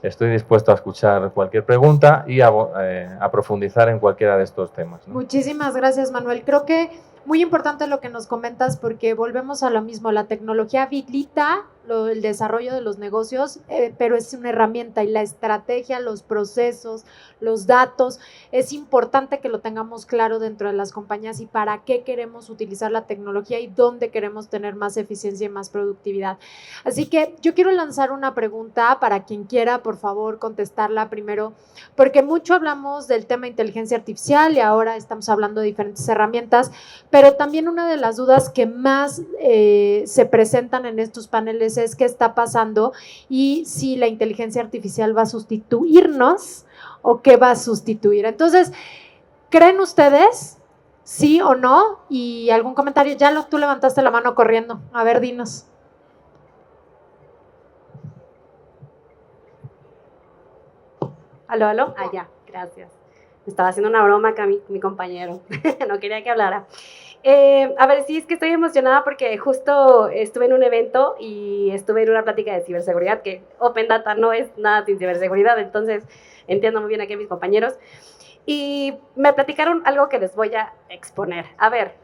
estoy dispuesto a escuchar cualquier pregunta y a profundizar en cualquiera de estos temas, ¿no? Muchísimas gracias, Manuel. Creo que muy importante lo que nos comentas, porque volvemos a lo mismo, la tecnología habilita el desarrollo de los negocios, pero es una herramienta, y la estrategia, los procesos, los datos, es importante que lo tengamos claro dentro de las compañías y para qué queremos utilizar la tecnología y dónde queremos tener más eficiencia y más productividad. Así que yo quiero lanzar una pregunta para quien quiera, por favor, contestarla primero, porque mucho hablamos del tema de inteligencia artificial y ahora estamos hablando de diferentes herramientas, pero también una de las dudas que más se presentan en estos paneles es qué está pasando y si la inteligencia artificial va a sustituirnos o qué va a sustituir. Entonces, ¿creen ustedes sí o no? Y algún comentario. Ya tú levantaste la mano corriendo. A ver, dinos. ¿Aló, aló? Ah, ya, gracias. Me estaba haciendo una broma acá mi compañero. No quería que hablara. A ver, sí, es que estoy emocionada porque justo estuve en un evento y estuve en una plática de ciberseguridad, que Open Data no es nada sin ciberseguridad, entonces entiendo muy bien aquí a mis compañeros. Y me platicaron algo que les voy a exponer. A ver,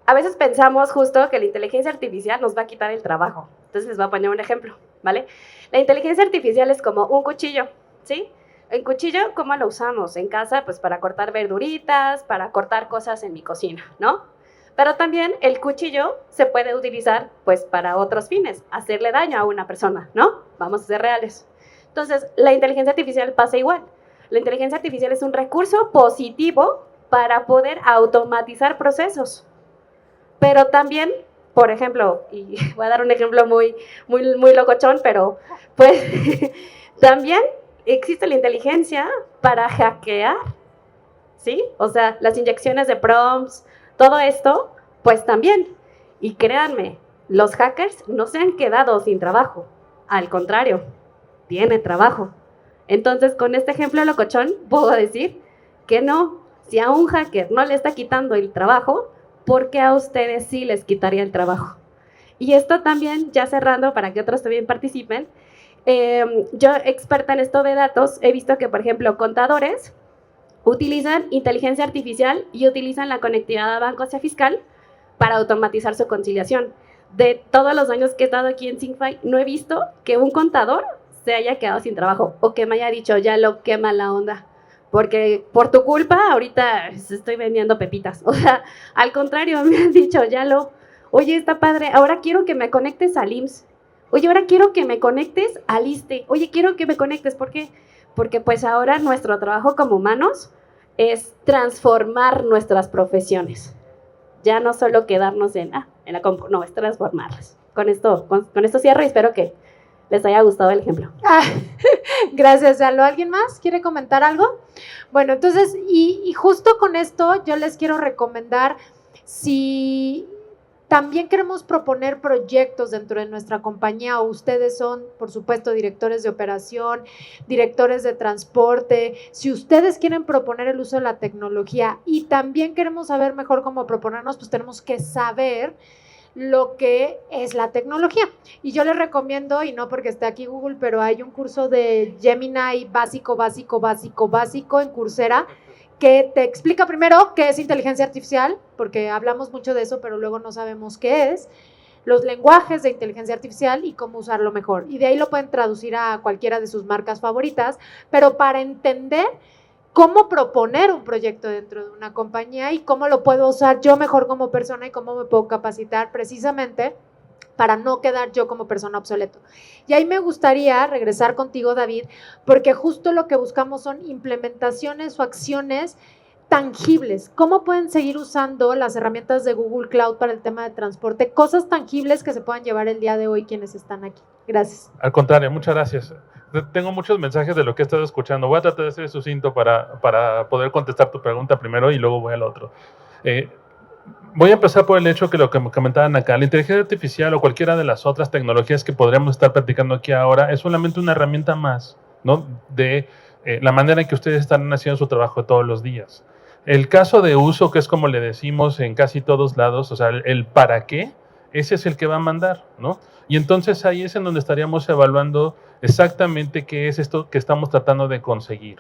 a veces pensamos justo que la inteligencia artificial nos va a quitar el trabajo. Entonces les voy a poner un ejemplo, ¿vale? La inteligencia artificial es como un cuchillo, ¿sí? El cuchillo, ¿cómo lo usamos? En casa, pues para cortar verduritas, para cortar cosas en mi cocina, ¿no? Pero también el cuchillo se puede utilizar, pues, para otros fines, hacerle daño a una persona, ¿no? Vamos a ser reales. Entonces, la inteligencia artificial pasa igual. La inteligencia artificial es un recurso positivo para poder automatizar procesos. Pero también, por ejemplo, y voy a dar un ejemplo muy locochón, pero pues también existe la inteligencia para hackear, ¿sí? O sea, las inyecciones de prompts, todo esto, pues también. Y créanme, los hackers no se han quedado sin trabajo. Al contrario, tienen trabajo. Entonces, con este ejemplo locochón, puedo decir que no, si a un hacker no le está quitando el trabajo, ¿por qué a ustedes sí les quitaría el trabajo? Y esto también, ya cerrando para que otros también participen, yo, experta en esto de datos, he visto que, por ejemplo, contadores utilizan inteligencia artificial y utilizan la conectividad a bancos y a fiscal para automatizar su conciliación. De todos los años que he estado aquí en SyncFi, no he visto que un contador se haya quedado sin trabajo o que me haya dicho, ya lo quema la onda, porque por tu culpa ahorita estoy vendiendo pepitas. O sea, al contrario, me han dicho, oye, está padre, ahora quiero que me conectes al IMSS. Oye, ahora quiero que me conectes al ISSSTE. Oye, quiero que me conectes, ¿por qué? Porque pues ahora nuestro trabajo como humanos es transformar nuestras profesiones. Ya no solo quedarnos en la compu, no, es transformarlas. Con esto cierro y espero que les haya gustado el ejemplo. Gracias, Yalo. ¿Alguien más quiere comentar algo? Bueno, entonces, y justo con esto yo les quiero recomendar, si también queremos proponer proyectos dentro de nuestra compañía, o ustedes son, por supuesto, directores de operación, directores de transporte, si ustedes quieren proponer el uso de la tecnología y también queremos saber mejor cómo proponernos, pues tenemos que saber lo que es la tecnología. Y yo les recomiendo, y no porque esté aquí Google, pero hay un curso de Gemini básico en Coursera, que te explica primero qué es inteligencia artificial, porque hablamos mucho de eso, pero luego no sabemos qué es, los lenguajes de inteligencia artificial y cómo usarlo mejor. Y de ahí lo pueden traducir a cualquiera de sus marcas favoritas, pero para entender cómo proponer un proyecto dentro de una compañía y cómo lo puedo usar yo mejor como persona y cómo me puedo capacitar precisamente para no quedar yo como persona obsoleto. Y ahí me gustaría regresar contigo, David, porque justo lo que buscamos son implementaciones o acciones tangibles. ¿Cómo pueden seguir usando las herramientas de Google Cloud para el tema de transporte? Cosas tangibles que se puedan llevar el día de hoy quienes están aquí. Gracias. Al contrario, muchas gracias. Tengo muchos mensajes de lo que he estado escuchando. Voy a tratar de ser sucinto para poder contestar tu pregunta primero y luego voy al otro. Voy a empezar por el hecho que lo que me comentaban acá, la inteligencia artificial o cualquiera de las otras tecnologías que podríamos estar platicando aquí ahora es solamente una herramienta más, ¿no? De la manera en que ustedes están haciendo su trabajo todos los días. El caso de uso, que es como le decimos en casi todos lados, o sea, el para qué, ese es el que va a mandar, ¿no? Y entonces ahí es en donde estaríamos evaluando exactamente qué es esto que estamos tratando de conseguir.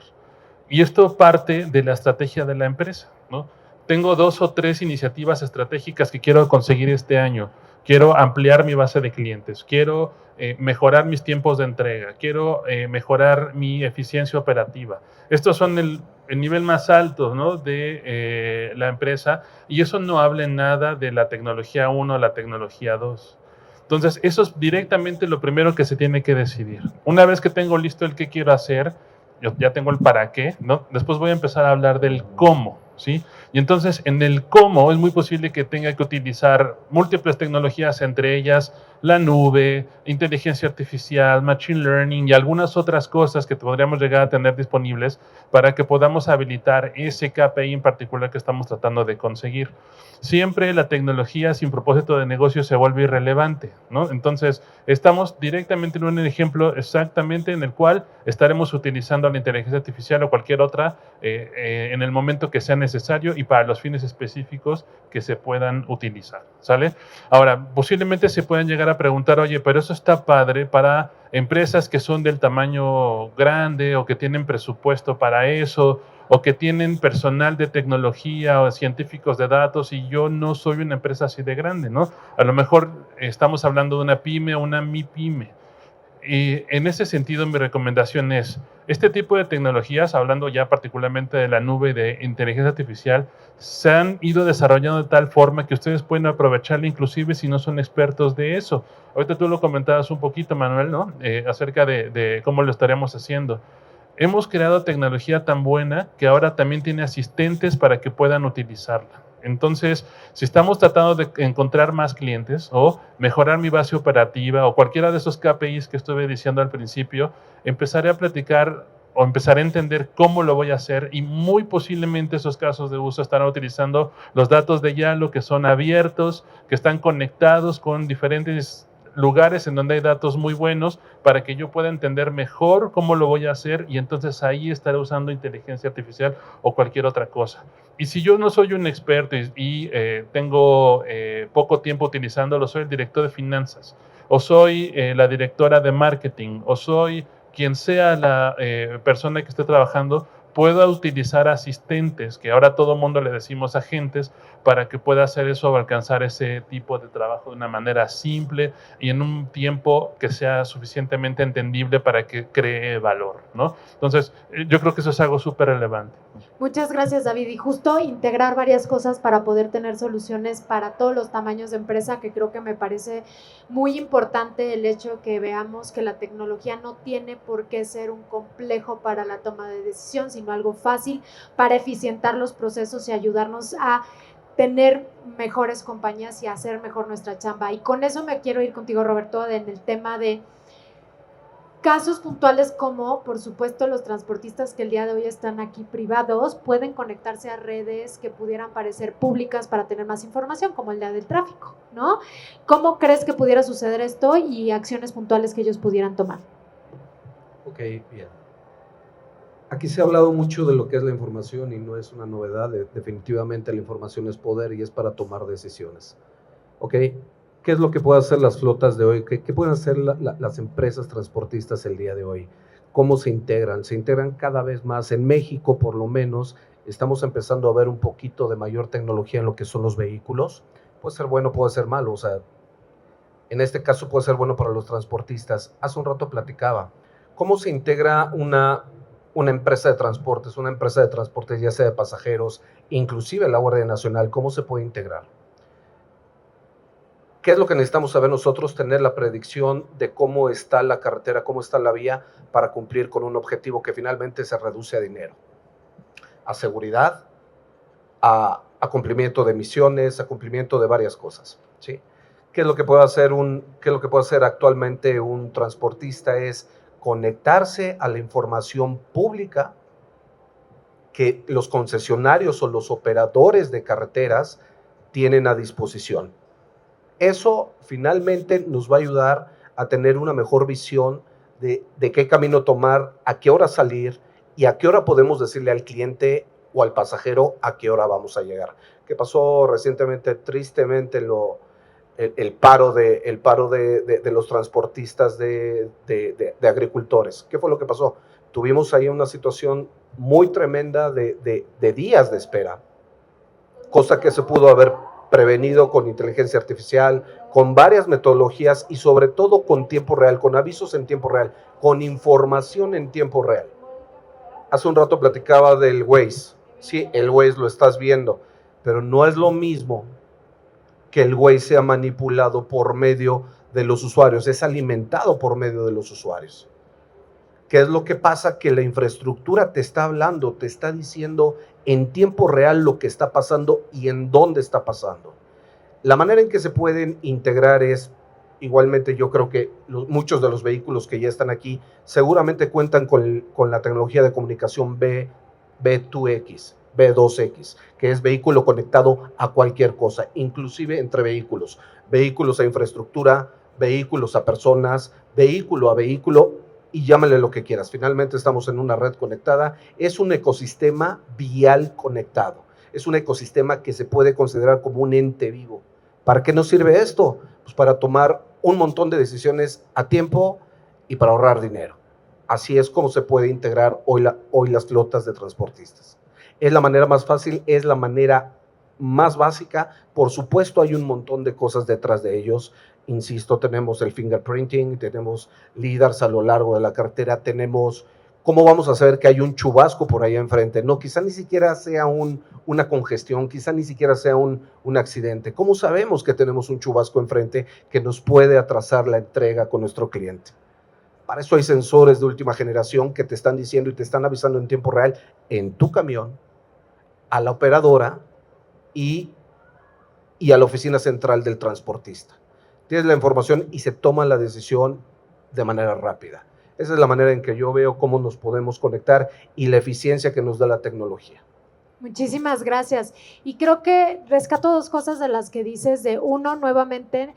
Y esto parte de la estrategia de la empresa, ¿no? Tengo 2 o 3 iniciativas estratégicas que quiero conseguir este año. Quiero ampliar mi base de clientes, quiero mejorar mis tiempos de entrega, quiero mejorar mi eficiencia operativa. Estos son el nivel más alto, ¿no? de la empresa, y eso no habla en nada de la tecnología 1 o la tecnología 2. Entonces, eso es directamente lo primero que se tiene que decidir. Una vez que tengo listo el qué quiero hacer, yo ya tengo el para qué, ¿no? Después voy a empezar a hablar del cómo, ¿sí? Y entonces, en el cómo es muy posible que tenga que utilizar múltiples tecnologías, entre ellas la nube, inteligencia artificial, machine learning y algunas otras cosas que podríamos llegar a tener disponibles para que podamos habilitar ese KPI en particular que estamos tratando de conseguir. Siempre la tecnología sin propósito de negocio se vuelve irrelevante, ¿no? Entonces, estamos directamente en un ejemplo exactamente en el cual estaremos utilizando la inteligencia artificial o cualquier otra en el momento que sea necesario y para los fines específicos que se puedan utilizar, ¿sale? Ahora, posiblemente se puedan llegar a preguntar, oye, pero eso está padre para empresas que son del tamaño grande o que tienen presupuesto para eso, o que tienen personal de tecnología o científicos de datos y yo no soy una empresa así de grande, ¿no? A lo mejor estamos hablando de una pyme o una MIPYME. Y en ese sentido mi recomendación es, este tipo de tecnologías, hablando ya particularmente de la nube de inteligencia artificial, se han ido desarrollando de tal forma que ustedes pueden aprovecharla inclusive si no son expertos de eso. Ahorita tú lo comentabas un poquito, Manuel, ¿no? Acerca de cómo lo estaríamos haciendo. Hemos creado tecnología tan buena que ahora también tiene asistentes para que puedan utilizarla. Entonces, si estamos tratando de encontrar más clientes o mejorar mi base operativa o cualquiera de esos KPIs que estuve diciendo al principio, empezaré a platicar o empezaré a entender cómo lo voy a hacer y muy posiblemente esos casos de uso estarán utilizando los datos de Yalo que son abiertos, que están conectados con diferentes lugares en donde hay datos muy buenos para que yo pueda entender mejor cómo lo voy a hacer y entonces ahí estaré usando inteligencia artificial o cualquier otra cosa. Y si yo no soy un experto y tengo poco tiempo utilizándolo, soy el director de finanzas o soy la directora de marketing o soy quien sea la persona que esté trabajando, pueda utilizar asistentes, que ahora todo el mundo le decimos agentes, para que pueda hacer eso o alcanzar ese tipo de trabajo de una manera simple y en un tiempo que sea suficientemente entendible para que cree valor, ¿no? Entonces, yo creo que eso es algo súper relevante. Muchas gracias, David. Y justo integrar varias cosas para poder tener soluciones para todos los tamaños de empresa, que creo que me parece muy importante el hecho que veamos que la tecnología no tiene por qué ser un complejo para la toma de decisión, sino algo fácil para eficientar los procesos y ayudarnos a tener mejores compañías y hacer mejor nuestra chamba. Y con eso me quiero ir contigo, Roberto, en el tema de casos puntuales como, por supuesto, los transportistas que el día de hoy están aquí privados pueden conectarse a redes que pudieran parecer públicas para tener más información, como el día del tráfico, ¿no? ¿Cómo crees que pudiera suceder esto y acciones puntuales que ellos pudieran tomar? Ok, bien. Aquí se ha hablado mucho de lo que es la información y no es una novedad. Definitivamente la información es poder y es para tomar decisiones. Ok, ¿qué es lo que pueden hacer las flotas de hoy? ¿Qué pueden hacer las empresas transportistas el día de hoy? ¿Cómo se integran? Se integran cada vez más. En México, por lo menos, estamos empezando a ver un poquito de mayor tecnología en lo que son los vehículos. Puede ser bueno, puede ser malo. O sea, en este caso puede ser bueno para los transportistas. Hace un rato platicaba. ¿Cómo se integra una empresa de transportes, ya sea de pasajeros, inclusive la Guardia Nacional? ¿Cómo se puede integrar? ¿Qué es lo que necesitamos saber nosotros? Tener la predicción de cómo está la carretera, cómo está la vía para cumplir con un objetivo que finalmente se reduce a dinero, a seguridad, a cumplimiento de emisiones, a cumplimiento de varias cosas, ¿sí? ¿Qué es lo que puede hacer actualmente un transportista? Es conectarse a la información pública que los concesionarios o los operadores de carreteras tienen a disposición. Eso finalmente nos va a ayudar a tener una mejor visión de qué camino tomar, a qué hora salir y a qué hora podemos decirle al cliente o al pasajero a qué hora vamos a llegar. ¿Qué pasó recientemente? Tristemente el paro de los transportistas de agricultores. ¿Qué fue lo que pasó? Tuvimos ahí una situación muy tremenda de días de espera, cosa que se pudo haber prevenido con inteligencia artificial, con varias metodologías y sobre todo con tiempo real, con avisos en tiempo real, con información en tiempo real. Hace un rato platicaba del Waze. Sí, el Waze lo estás viendo, pero no es lo mismo que el Waze sea manipulado por medio de los usuarios, es alimentado por medio de los usuarios. ¿Qué es lo que pasa? Que la infraestructura te está hablando, te está diciendo en tiempo real lo que está pasando y en dónde está pasando. La manera en que se pueden integrar es, igualmente yo creo que muchos de los vehículos que ya están aquí seguramente cuentan con la tecnología de comunicación B2X, que es vehículo conectado a cualquier cosa, inclusive entre vehículos a infraestructura, vehículos a personas, vehículo a vehículo, y llámale lo que quieras. Finalmente estamos en una red conectada, es un ecosistema vial conectado, es un ecosistema que se puede considerar como un ente vivo. ¿Para qué nos sirve esto? Pues para tomar un montón de decisiones a tiempo y para ahorrar dinero. Así es como se puede integrar hoy las flotas de transportistas. Es la manera más fácil, es la manera más básica. Por supuesto, hay un montón de cosas detrás de ellos. Insisto, tenemos el fingerprinting, tenemos LIDARs a lo largo de la cartera, tenemos cómo vamos a saber que hay un chubasco por ahí enfrente. No, quizá ni siquiera sea una congestión, quizá ni siquiera sea un accidente. ¿Cómo sabemos que tenemos un chubasco enfrente que nos puede atrasar la entrega con nuestro cliente? Para eso hay sensores de última generación que te están diciendo y te están avisando en tiempo real en tu camión, a la operadora y a la oficina central del transportista. Tienes la información y se toma la decisión de manera rápida. Esa es la manera en que yo veo cómo nos podemos conectar y la eficiencia que nos da la tecnología. Muchísimas gracias. Y creo que rescato dos cosas de las que dices. De uno, nuevamente,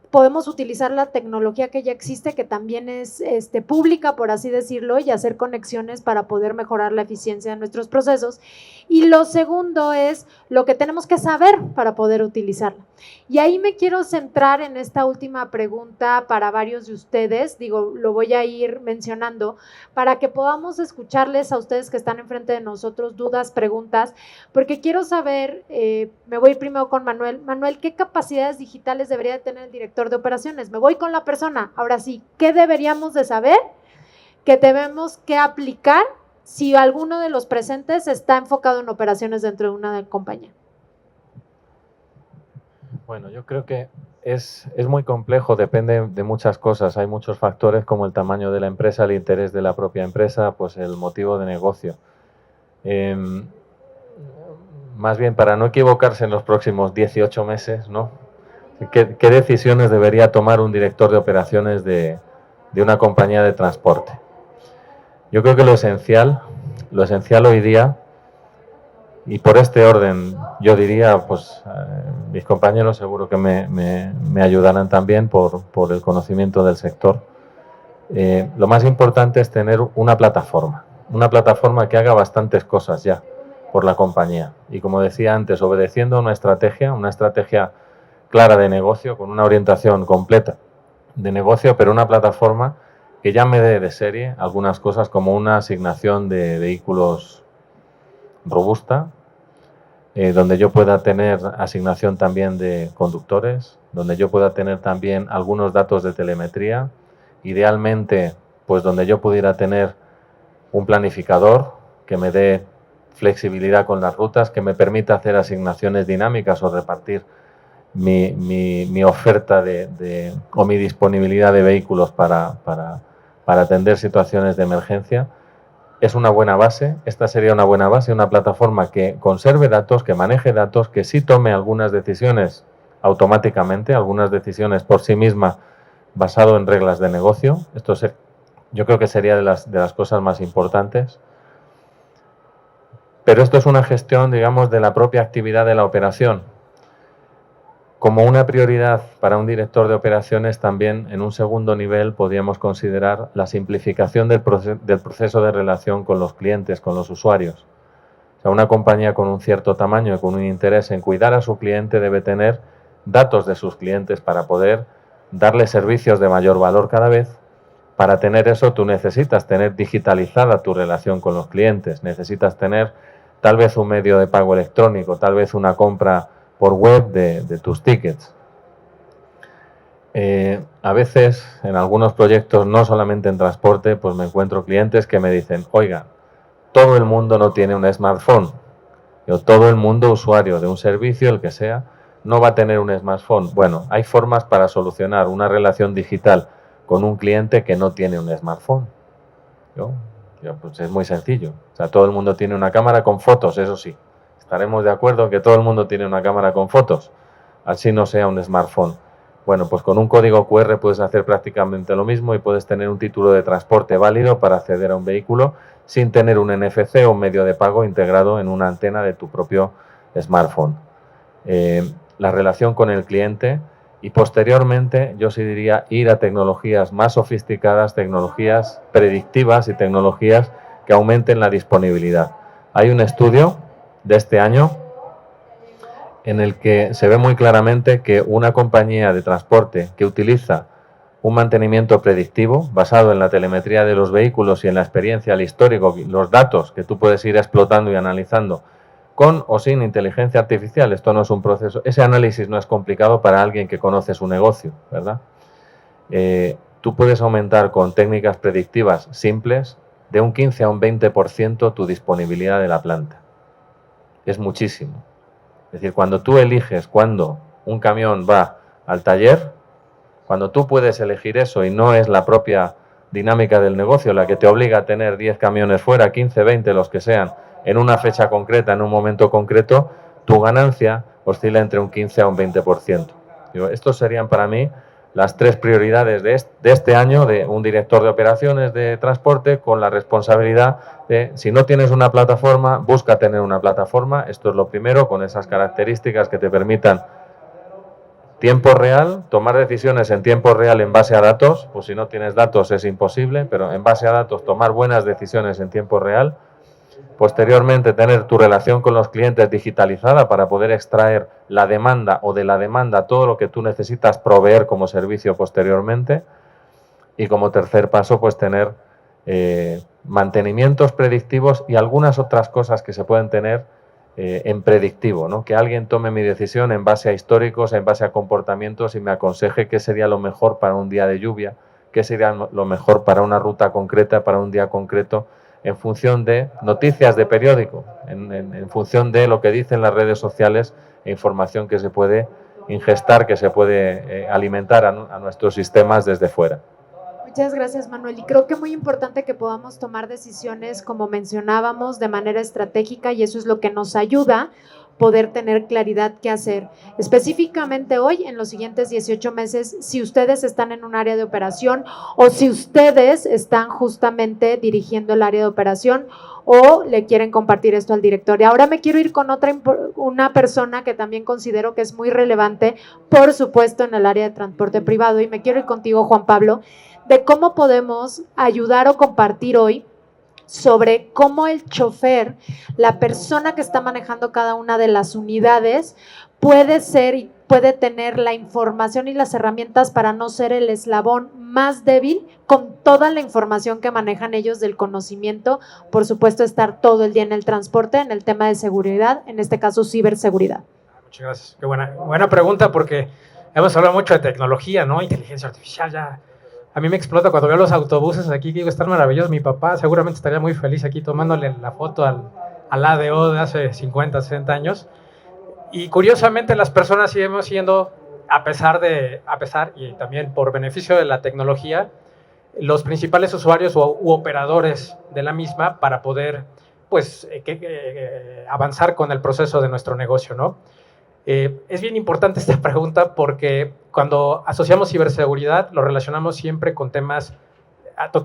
podemos utilizar la tecnología que ya existe, que también es pública, por así decirlo, y hacer conexiones para poder mejorar la eficiencia de nuestros procesos. Y lo segundo es lo que tenemos que saber para poder utilizarla. Y ahí me quiero centrar en esta última pregunta para varios de ustedes. Digo, lo voy a ir mencionando para que podamos escucharles a ustedes que están enfrente de nosotros, dudas, preguntas, porque quiero saber, me voy primero con Manuel. Manuel, ¿qué capacidades digitales debería tener el director de operaciones? Me voy con la persona. Ahora sí, ¿qué deberíamos de saber que tenemos que aplicar si alguno de los presentes está enfocado en operaciones dentro de una compañía? Bueno, yo creo que es muy complejo, depende de muchas cosas. Hay muchos factores como el tamaño de la empresa, el interés de la propia empresa, pues el motivo de negocio. Más bien, para no equivocarse en los próximos 18 meses, ¿no? ¿Qué decisiones debería tomar un director de operaciones de una compañía de transporte? Yo creo que lo esencial hoy día, y por este orden, yo diría, pues mis compañeros seguro que me ayudarán también por el conocimiento del sector. Lo más importante es tener una plataforma que haga bastantes cosas ya por la compañía. Y como decía antes, obedeciendo a una estrategia clara de negocio, con una orientación completa de negocio, pero una plataforma que ya me dé de serie algunas cosas como una asignación de vehículos robusta, donde yo pueda tener asignación también de conductores, donde yo pueda tener también algunos datos de telemetría, idealmente pues donde yo pudiera tener un planificador que me dé flexibilidad con las rutas, que me permita hacer asignaciones dinámicas o repartir mi oferta o mi disponibilidad de vehículos para atender situaciones de emergencia. Es una buena base, esta sería una buena base, una plataforma que conserve datos, que maneje datos, que sí tome algunas decisiones automáticamente, algunas decisiones por sí misma basado en reglas de negocio. Yo creo que sería de las cosas más importantes. Pero esto es una gestión, digamos, de la propia actividad de la operación. Como una prioridad para un director de operaciones, también en un segundo nivel podríamos considerar la simplificación del proceso de relación con los clientes, con los usuarios. O sea, una compañía con un cierto tamaño y con un interés en cuidar a su cliente debe tener datos de sus clientes para poder darle servicios de mayor valor cada vez. Para tener eso, tú necesitas tener digitalizada tu relación con los clientes, necesitas tener tal vez un medio de pago electrónico, tal vez una compra por web de tus tickets. A veces, en algunos proyectos, no solamente en transporte, pues me encuentro clientes que me dicen, oiga, todo el mundo no tiene un smartphone, o todo el mundo usuario de un servicio, el que sea, no va a tener un smartphone. Bueno, hay formas para solucionar una relación digital con un cliente que no tiene un smartphone. Pues es muy sencillo. O sea, todo el mundo tiene una cámara con fotos, eso sí. Estaremos de acuerdo en que todo el mundo tiene una cámara con fotos, así no sea un smartphone. Bueno, pues con un código QR puedes hacer prácticamente lo mismo y puedes tener un título de transporte válido para acceder a un vehículo sin tener un NFC o un medio de pago integrado en una antena de tu propio smartphone. La relación con el cliente y posteriormente yo sí diría ir a tecnologías más sofisticadas, tecnologías predictivas y tecnologías que aumenten la disponibilidad. Hay un estudio de este año en el que se ve muy claramente que una compañía de transporte que utiliza un mantenimiento predictivo basado en la telemetría de los vehículos y en la experiencia, el histórico, los datos que tú puedes ir explotando y analizando con o sin inteligencia artificial. Esto no es un proceso, ese análisis no es complicado para alguien que conoce su negocio, ¿verdad? Tú puedes aumentar con técnicas predictivas simples de un 15 a un 20% tu disponibilidad de la planta. Es muchísimo. Es decir, cuando tú eliges cuándo un camión va al taller, cuando tú puedes elegir eso y no es la propia dinámica del negocio la que te obliga a tener 10 camiones fuera, 15, 20, los que sean, en una fecha concreta, en un momento concreto, tu ganancia oscila entre un 15 a un 20%. Estos serían para mí las 3 prioridades de este año de un director de operaciones de transporte, con la responsabilidad de, si no tienes una plataforma, busca tener una plataforma. Esto es lo primero, con esas características que te permitan tiempo real, tomar decisiones en tiempo real en base a datos. Pues si no tienes datos es imposible, pero en base a datos tomar buenas decisiones en tiempo real. Posteriormente, tener tu relación con los clientes digitalizada para poder extraer la demanda o de la demanda todo lo que tú necesitas proveer como servicio posteriormente. Y como tercer paso, pues tener mantenimientos predictivos y algunas otras cosas que se pueden tener en predictivo, ¿no? Que alguien tome mi decisión en base a históricos, en base a comportamientos y me aconseje qué sería lo mejor para un día de lluvia, qué sería lo mejor para una ruta concreta, para un día concreto, en función de noticias de periódico, en función de lo que dicen las redes sociales e información que se puede ingestar, que se puede alimentar a nuestros sistemas desde fuera. Muchas gracias, Manuel. Y creo que es muy importante que podamos tomar decisiones, como mencionábamos, de manera estratégica, y eso es lo que nos ayuda poder tener claridad qué hacer. Específicamente hoy, en los siguientes 18 meses, si ustedes están en un área de operación o si ustedes están justamente dirigiendo el área de operación o le quieren compartir esto al director. Y ahora me quiero ir con una persona que también considero que es muy relevante, por supuesto, en el área de transporte privado, y me quiero ir contigo, Juan Pablo, de cómo podemos ayudar o compartir hoy sobre cómo el chofer, la persona que está manejando cada una de las unidades, puede ser y puede tener la información y las herramientas para no ser el eslabón más débil con toda la información que manejan ellos del conocimiento, por supuesto estar todo el día en el transporte, en el tema de seguridad, en este caso ciberseguridad. Muchas gracias, qué buena pregunta, porque hemos hablado mucho de tecnología, ¿no? Inteligencia artificial, ya. A mí me explota cuando veo los autobuses aquí, que digo, están maravillosos. Mi papá seguramente estaría muy feliz aquí tomándole la foto al ADO de hace 50, 60 años. Y curiosamente las personas seguimos siendo, a pesar y también por beneficio de la tecnología, los principales usuarios u operadores de la misma para poder pues, avanzar con el proceso de nuestro negocio, ¿no? Es bien importante esta pregunta porque cuando asociamos ciberseguridad lo relacionamos siempre con temas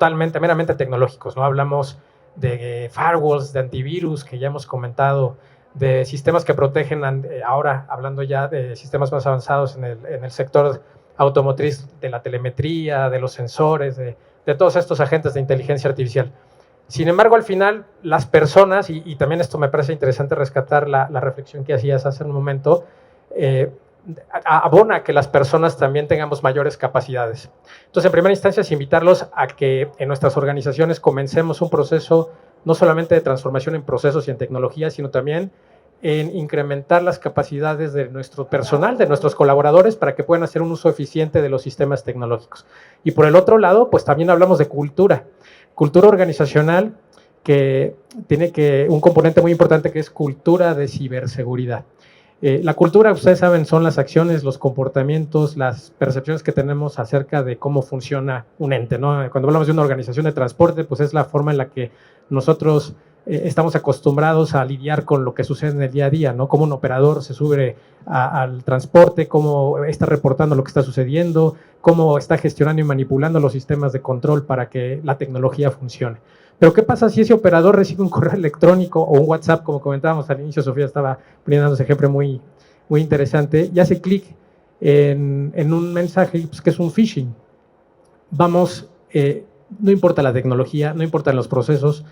meramente tecnológicos, ¿no? Hablamos de firewalls, de antivirus, que ya hemos comentado, de sistemas que protegen, ahora hablando ya de sistemas más avanzados en el sector automotriz, de la telemetría, de los sensores, de todos estos agentes de inteligencia artificial. Sin embargo, al final, las personas, y también esto me parece interesante rescatar la reflexión que hacías hace un momento, abona que las personas también tengamos mayores capacidades. Entonces, en primera instancia, es invitarlos a que en nuestras organizaciones comencemos un proceso no solamente de transformación en procesos y en tecnología, sino también en incrementar las capacidades de nuestro personal, de nuestros colaboradores, para que puedan hacer un uso eficiente de los sistemas tecnológicos. Y por el otro lado, pues también hablamos de cultura organizacional, que tiene un componente muy importante, que es cultura de ciberseguridad. La cultura, ustedes saben, son las acciones, los comportamientos, las percepciones que tenemos acerca de cómo funciona un ente, ¿no? Cuando hablamos de una organización de transporte, pues es la forma en la que nosotros estamos acostumbrados a lidiar con lo que sucede en el día a día, ¿no? Cómo un operador se sube al transporte, cómo está reportando lo que está sucediendo, cómo está gestionando y manipulando los sistemas de control para que la tecnología funcione. Pero ¿qué pasa si ese operador recibe un correo electrónico o un WhatsApp, como comentábamos al inicio? Sofía estaba poniendo ese ejemplo muy interesante, y hace clic en un mensaje pues, que es un phishing. No importa la tecnología, no importan los procesos,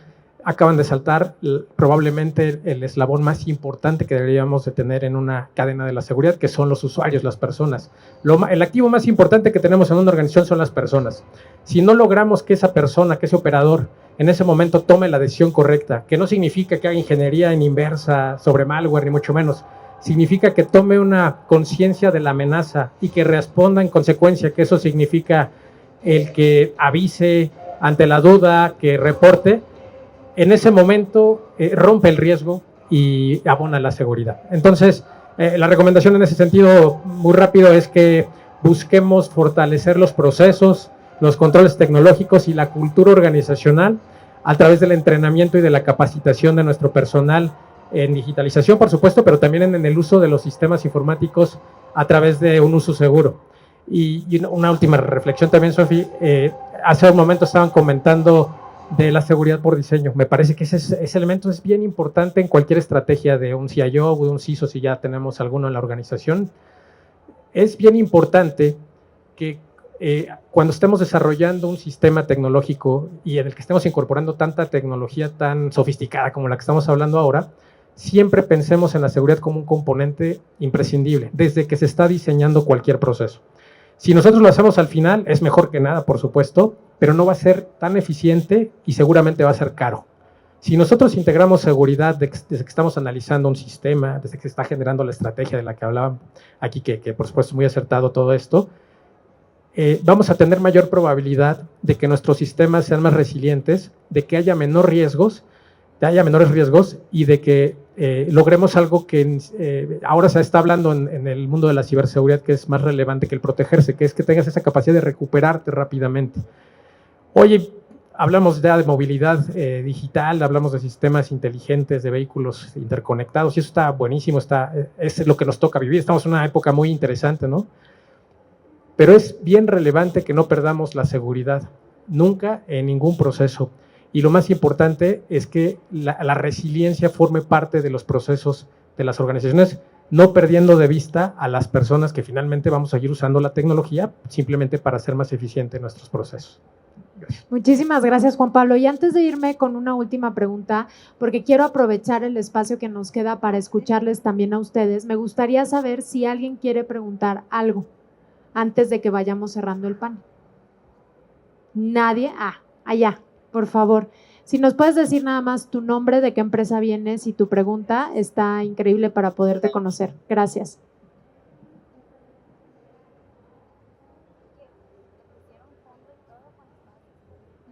acaban de saltar probablemente el eslabón más importante que deberíamos de tener en una cadena de la seguridad, que son los usuarios, las personas. El activo más importante que tenemos en una organización son las personas. Si no logramos que esa persona, que ese operador, en ese momento tome la decisión correcta, que no significa que haga ingeniería en inversa sobre malware, ni mucho menos. Significa que tome una conciencia de la amenaza y que responda en consecuencia, que eso significa el que avise ante la duda, que reporte. En ese momento rompe el riesgo y abona la seguridad. Entonces, la recomendación en ese sentido, muy rápido, es que busquemos fortalecer los procesos, los controles tecnológicos y la cultura organizacional a través del entrenamiento y de la capacitación de nuestro personal en digitalización, por supuesto, pero también en el uso de los sistemas informáticos a través de un uso seguro. Y una última reflexión también, Sofi, hace un momento estaban comentando de la seguridad por diseño. Me parece que ese elemento es bien importante en cualquier estrategia de un CIO o de un CISO, si ya tenemos alguno en la organización. Es bien importante que cuando estemos desarrollando un sistema tecnológico y en el que estemos incorporando tanta tecnología tan sofisticada como la que estamos hablando ahora, siempre pensemos en la seguridad como un componente imprescindible desde que se está diseñando cualquier proceso. Si nosotros lo hacemos al final, es mejor que nada, por supuesto, pero no va a ser tan eficiente y seguramente va a ser caro. Si nosotros integramos seguridad desde que estamos analizando un sistema, desde que se está generando la estrategia de la que hablaban aquí, que por supuesto es muy acertado todo esto, vamos a tener mayor probabilidad de que nuestros sistemas sean más resilientes, de que haya menores riesgos y de que logremos algo que ahora se está hablando en el mundo de la ciberseguridad, que es más relevante que el protegerse, que es que tengas esa capacidad de recuperarte rápidamente. Oye, hablamos ya de movilidad digital, hablamos de sistemas inteligentes, de vehículos interconectados, y eso está buenísimo, es lo que nos toca vivir. Estamos en una época muy interesante, ¿no? Pero es bien relevante que no perdamos la seguridad, nunca en ningún proceso. Y lo más importante es que la resiliencia forme parte de los procesos de las organizaciones, no perdiendo de vista a las personas que finalmente vamos a seguir usando la tecnología simplemente para hacer más eficientes nuestros procesos. Gracias. Muchísimas gracias, Juan Pablo. Y antes de irme con una última pregunta, porque quiero aprovechar el espacio que nos queda para escucharles también a ustedes, me gustaría saber si alguien quiere preguntar algo antes de que vayamos cerrando el panel. ¿Nadie? Allá, por favor. Si nos puedes decir nada más tu nombre, de qué empresa vienes y tu pregunta, está increíble para poderte conocer. Gracias.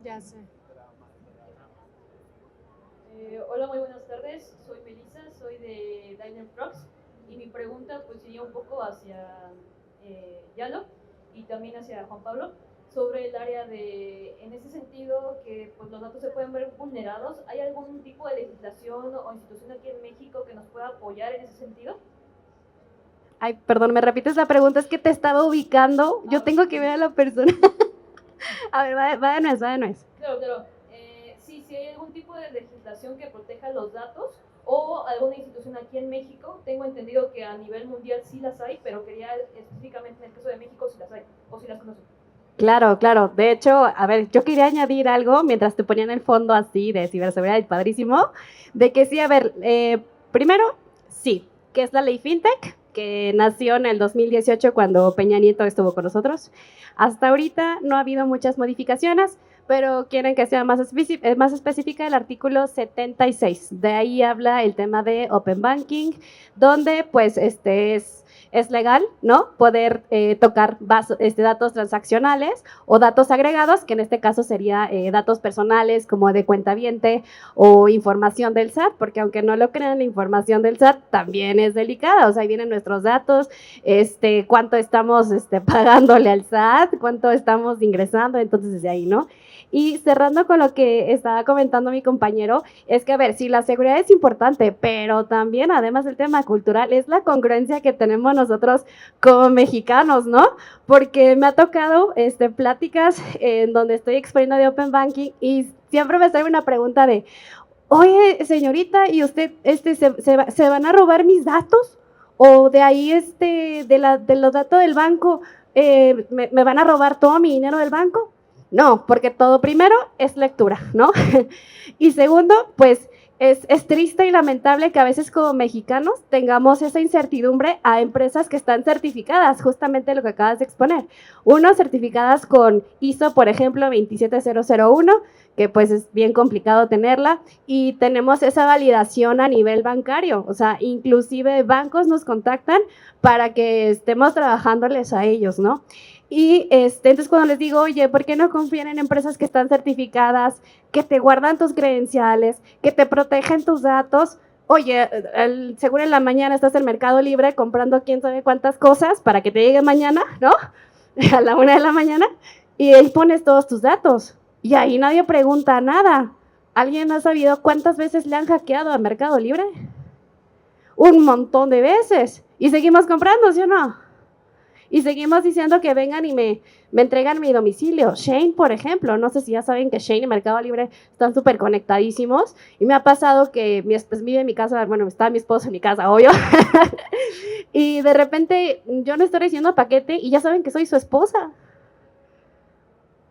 Ya sé. Hola, muy buenas tardes. Soy Melissa, soy de Diner Prox y mi pregunta pues iría un poco hacia Yalo y también hacia Juan Pablo sobre el área de, en ese sentido, que pues, los datos se pueden ver vulnerados. ¿Hay algún tipo de legislación o institución aquí en México que nos pueda apoyar en ese sentido? Ay, perdón, ¿me repites la pregunta? Es que te estaba ubicando. Yo tengo que ver a la persona. A ver, va de nuez. Claro. Sí, si hay algún tipo de legislación que proteja los datos o alguna institución aquí en México. Tengo entendido que a nivel mundial sí las hay, pero quería específicamente en el caso de México si las hay o si las conocen. Claro. De hecho, a ver, yo quería añadir algo mientras te ponían el fondo así de ciberseguridad, padrísimo, de que sí, a ver, primero, sí, que es la ley FinTech, que nació en el 2018 cuando Peña Nieto estuvo con nosotros. Hasta ahorita no ha habido muchas modificaciones, pero quieren que sea más específica el artículo 76. De ahí habla el tema de Open Banking, donde pues es legal, ¿no? Poder tocar datos transaccionales o datos agregados, que en este caso sería datos personales como de cuentaviente o información del SAT, porque aunque no lo crean, la información del SAT también es delicada. O sea, ahí vienen nuestros datos, cuánto estamos pagándole al SAT, cuánto estamos ingresando, entonces desde ahí, ¿no? Y cerrando con lo que estaba comentando mi compañero, es que, a ver, sí, la seguridad es importante, pero también, además del tema cultural, es la congruencia que tenemos nosotros como mexicanos, ¿no? Porque me ha tocado pláticas en donde estoy exponiendo de Open Banking y siempre me sale una pregunta de, oye, señorita, ¿y usted se van a robar mis datos? O de ahí, de los datos del banco, ¿me van a robar todo mi dinero del banco? No, porque todo primero es lectura, ¿no? Y segundo, pues es triste y lamentable que a veces como mexicanos tengamos esa incertidumbre a empresas que están certificadas, justamente lo que acabas de exponer. Uno, certificadas con ISO, por ejemplo, 27001, que pues es bien complicado tenerla, y tenemos esa validación a nivel bancario, o sea, inclusive bancos nos contactan para que estemos trabajándoles a ellos, ¿no? Y entonces cuando les digo, oye, ¿por qué no confían en empresas que están certificadas, que te guardan tus credenciales, que te protegen tus datos? Oye, seguro en la mañana estás en Mercado Libre comprando quién sabe cuántas cosas para que te llegue mañana, ¿no? A la 1 de la mañana, y ahí pones todos tus datos. Y ahí nadie pregunta nada. ¿Alguien ha sabido cuántas veces le han hackeado a Mercado Libre? Un montón de veces. Y seguimos comprando, ¿sí o no? Y seguimos diciendo que vengan y me entregan mi domicilio. Shein, por ejemplo, no sé si ya saben que Shein y Mercado Libre están súper conectadísimos. Y me ha pasado que vive en mi casa, bueno, está mi esposo en mi casa, obvio. Y de repente yo no estoy recibiendo paquete y ya saben que soy su esposa.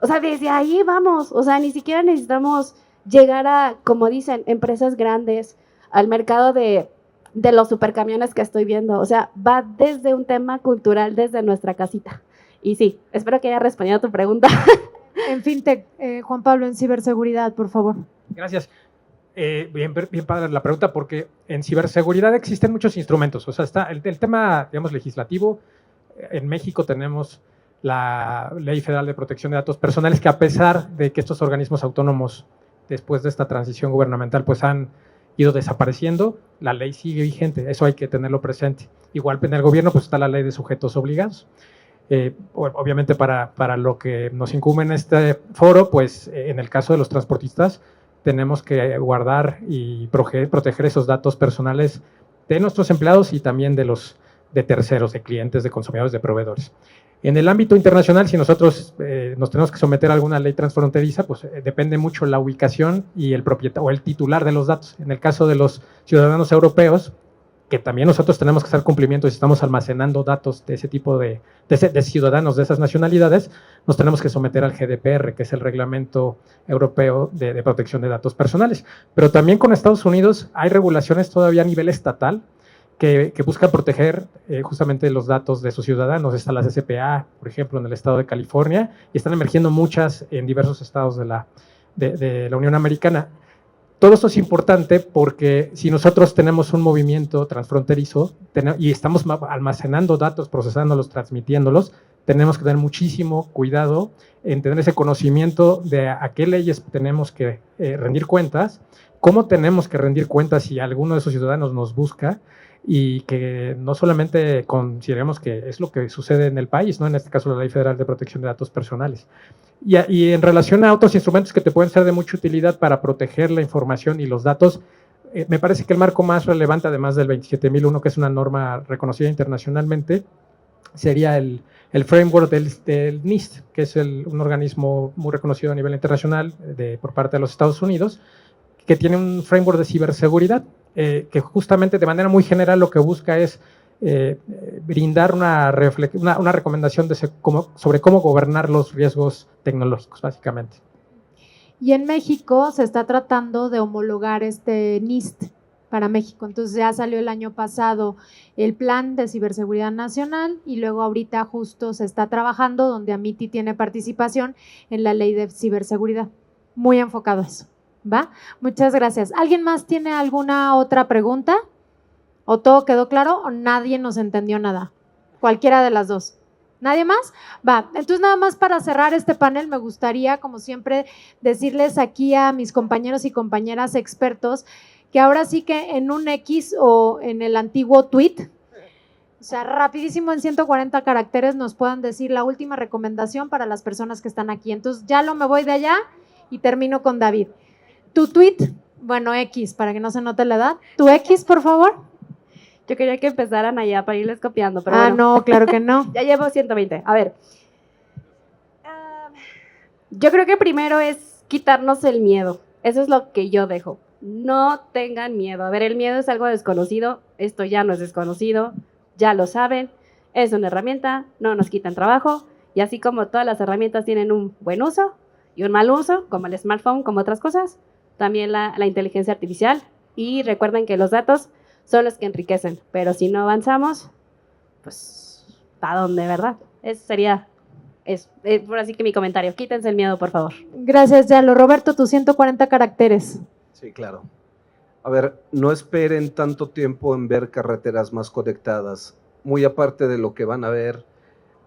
O sea, desde ahí vamos. O sea, ni siquiera necesitamos llegar a, como dicen, empresas grandes, al mercado de los supercamiones que estoy viendo. O sea, va desde un tema cultural, desde nuestra casita. Y sí, espero que haya respondido a tu pregunta. En fintech, Juan Pablo, en ciberseguridad, por favor. Gracias. Bien padre la pregunta, porque en ciberseguridad existen muchos instrumentos. O sea, está el tema, digamos, legislativo. En México tenemos la Ley Federal de Protección de Datos Personales, que a pesar de que estos organismos autónomos, después de esta transición gubernamental, pues han ido desapareciendo, la ley sigue vigente. Eso hay que tenerlo presente. Igual en el gobierno, pues está la Ley de Sujetos Obligados. Obviamente para lo que nos incumbe en este foro, pues en el caso de los transportistas, tenemos que guardar y proteger esos datos personales de nuestros empleados y también de terceros, de clientes, de consumidores, de proveedores. En el ámbito internacional, si nosotros nos tenemos que someter a alguna ley transfronteriza, pues depende mucho la ubicación y el propietario o el titular de los datos. En el caso de los ciudadanos europeos, que también nosotros tenemos que hacer cumplimiento si estamos almacenando datos de ese tipo de ciudadanos de esas nacionalidades, nos tenemos que someter al GDPR, que es el Reglamento Europeo de Protección de Datos Personales. Pero también con Estados Unidos hay regulaciones todavía a nivel estatal que buscan proteger justamente los datos de sus ciudadanos. Está la CCPA, por ejemplo, en el estado de California, y están emergiendo muchas en diversos estados de la Unión Americana. Todo esto es importante porque si nosotros tenemos un movimiento transfronterizo y estamos almacenando datos, procesándolos, transmitiéndolos, tenemos que tener muchísimo cuidado en tener ese conocimiento de a qué leyes tenemos que rendir cuentas, cómo tenemos que rendir cuentas si alguno de esos ciudadanos nos busca, y que no solamente consideremos que es lo que sucede en el país, ¿no? En este caso la Ley Federal de Protección de Datos Personales. Y en relación a otros instrumentos que te pueden ser de mucha utilidad para proteger la información y los datos, me parece que el marco más relevante, además del 27001, que es una norma reconocida internacionalmente, sería el framework del NIST, que es un organismo muy reconocido a nivel internacional por parte de los Estados Unidos, que tiene un framework de ciberseguridad, que justamente de manera muy general lo que busca es brindar una recomendación sobre cómo gobernar los riesgos tecnológicos, básicamente. Y en México se está tratando de homologar este NIST para México. Entonces ya salió el año pasado el Plan de Ciberseguridad Nacional y luego ahorita justo se está trabajando donde Amity tiene participación en la Ley de Ciberseguridad. Muy enfocado a eso. ¿Va? Muchas gracias. ¿Alguien más tiene alguna otra pregunta? ¿O todo quedó claro o nadie nos entendió nada? Cualquiera de las dos. ¿Nadie más? Va. Entonces nada más para cerrar este panel me gustaría, como siempre, decirles aquí a mis compañeros y compañeras expertos que ahora sí que en un X o en el antiguo tweet, o sea, rapidísimo en 140 caracteres nos puedan decir la última recomendación para las personas que están aquí. Entonces ya me voy de allá y termino con David. Tu tweet, bueno, X, para que no se note la edad. Tu X, por favor. Yo quería que empezaran allá para irles copiando, pero bueno. No, claro que no. Ya llevo 120. A ver. Yo creo que primero es quitarnos el miedo. Eso es lo que yo dejo. No tengan miedo. A ver, el miedo es algo desconocido. Esto ya no es desconocido. Ya lo saben. Es una herramienta. No nos quitan trabajo. Y así como todas las herramientas tienen un buen uso y un mal uso, como el smartphone, como otras cosas, también la inteligencia artificial. Y recuerden que los datos son los que enriquecen, pero si no avanzamos, pues, ¿a dónde, verdad? Ese sería por así que mi comentario. Quítense el miedo, por favor. Gracias, Yalo. Roberto, tus 140 caracteres. Sí, claro. A ver, no esperen tanto tiempo en ver carreteras más conectadas. Muy aparte de lo que van a ver,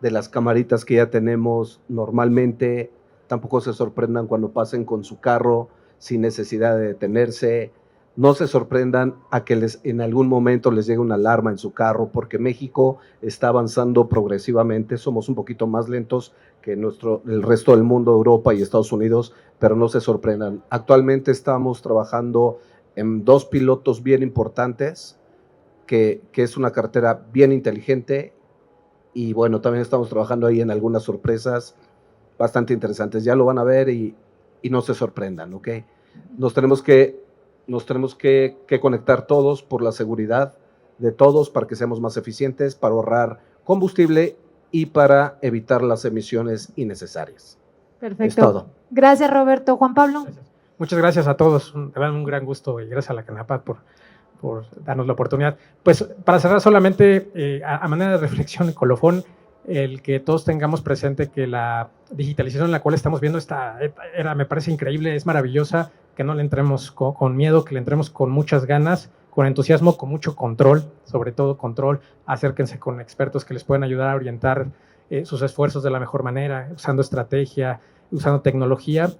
de las camaritas que ya tenemos normalmente, tampoco se sorprendan cuando pasen con su carro sin necesidad de detenerse. No se sorprendan a que en algún momento les llegue una alarma en su carro, porque México está avanzando progresivamente. Somos un poquito más lentos que el resto del mundo, Europa y Estados Unidos, pero no se sorprendan. Actualmente estamos trabajando en 2 pilotos bien importantes, que es una carretera bien inteligente, y bueno, también estamos trabajando ahí en algunas sorpresas bastante interesantes. Ya lo van a ver y no se sorprendan, ¿ok? Nos tenemos que conectar todos por la seguridad de todos, para que seamos más eficientes, para ahorrar combustible y para evitar las emisiones innecesarias. Perfecto. Es todo. Gracias, Roberto. Juan Pablo. Gracias. Muchas gracias a todos. De verdad, un gran gusto y gracias a la Canapat por darnos la oportunidad. Pues para cerrar solamente, a manera de reflexión y colofón, el que todos tengamos presente que la digitalización en la cual estamos viendo esta era me parece increíble, es maravillosa, que no le entremos con miedo, que le entremos con muchas ganas, con entusiasmo, con mucho control, sobre todo control. Acérquense con expertos que les pueden ayudar a orientar sus esfuerzos de la mejor manera, usando estrategia, usando tecnología,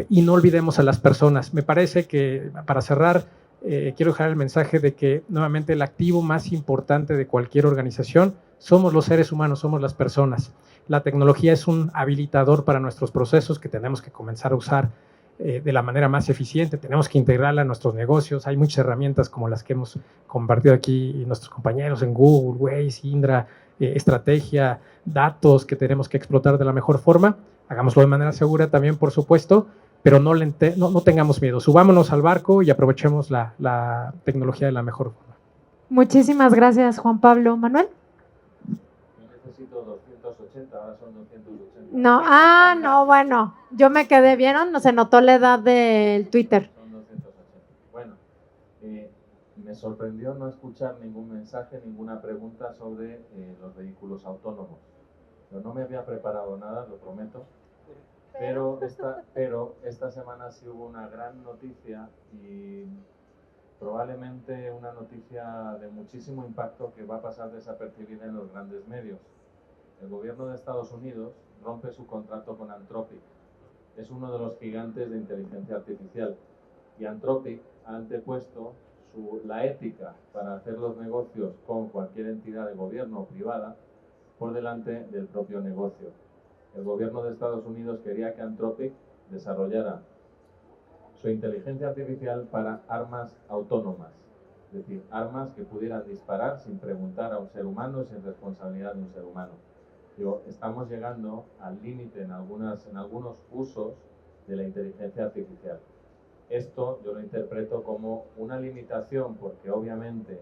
y no olvidemos a las personas. Me parece que, para cerrar, quiero dejar el mensaje de que, nuevamente, el activo más importante de cualquier organización somos los seres humanos, somos las personas. La tecnología es un habilitador para nuestros procesos que tenemos que comenzar a usar de la manera más eficiente, tenemos que integrarla a nuestros negocios. Hay muchas herramientas como las que hemos compartido aquí nuestros compañeros en Google, Waze, Indra, estrategia, datos que tenemos que explotar de la mejor forma. Hagámoslo de manera segura también, por supuesto, pero no tengamos miedo. Subámonos al barco y aprovechemos la tecnología de la mejor forma. Muchísimas gracias, Juan Pablo. ¿Manuel? Yo necesito 280, ahora son 280. No, bueno, yo me quedé, ¿vieron? No se notó la edad del Twitter. Son 280. Bueno, me sorprendió no escuchar ningún mensaje, ninguna pregunta sobre los vehículos autónomos. Yo no me había preparado nada, lo prometo. Pero esta semana sí hubo una gran noticia, y probablemente una noticia de muchísimo impacto que va a pasar desapercibida en los grandes medios. El gobierno de Estados Unidos rompe su contrato con Anthropic. Es uno de los gigantes de inteligencia artificial, y Anthropic ha antepuesto la ética para hacer los negocios con cualquier entidad de gobierno o privada por delante del propio negocio. El gobierno de Estados Unidos quería que Anthropic desarrollara su inteligencia artificial para armas autónomas, es decir, armas que pudieran disparar sin preguntar a un ser humano, sin responsabilidad de un ser humano. Estamos llegando al límite en algunos usos de la inteligencia artificial. Esto yo lo interpreto como una limitación, porque obviamente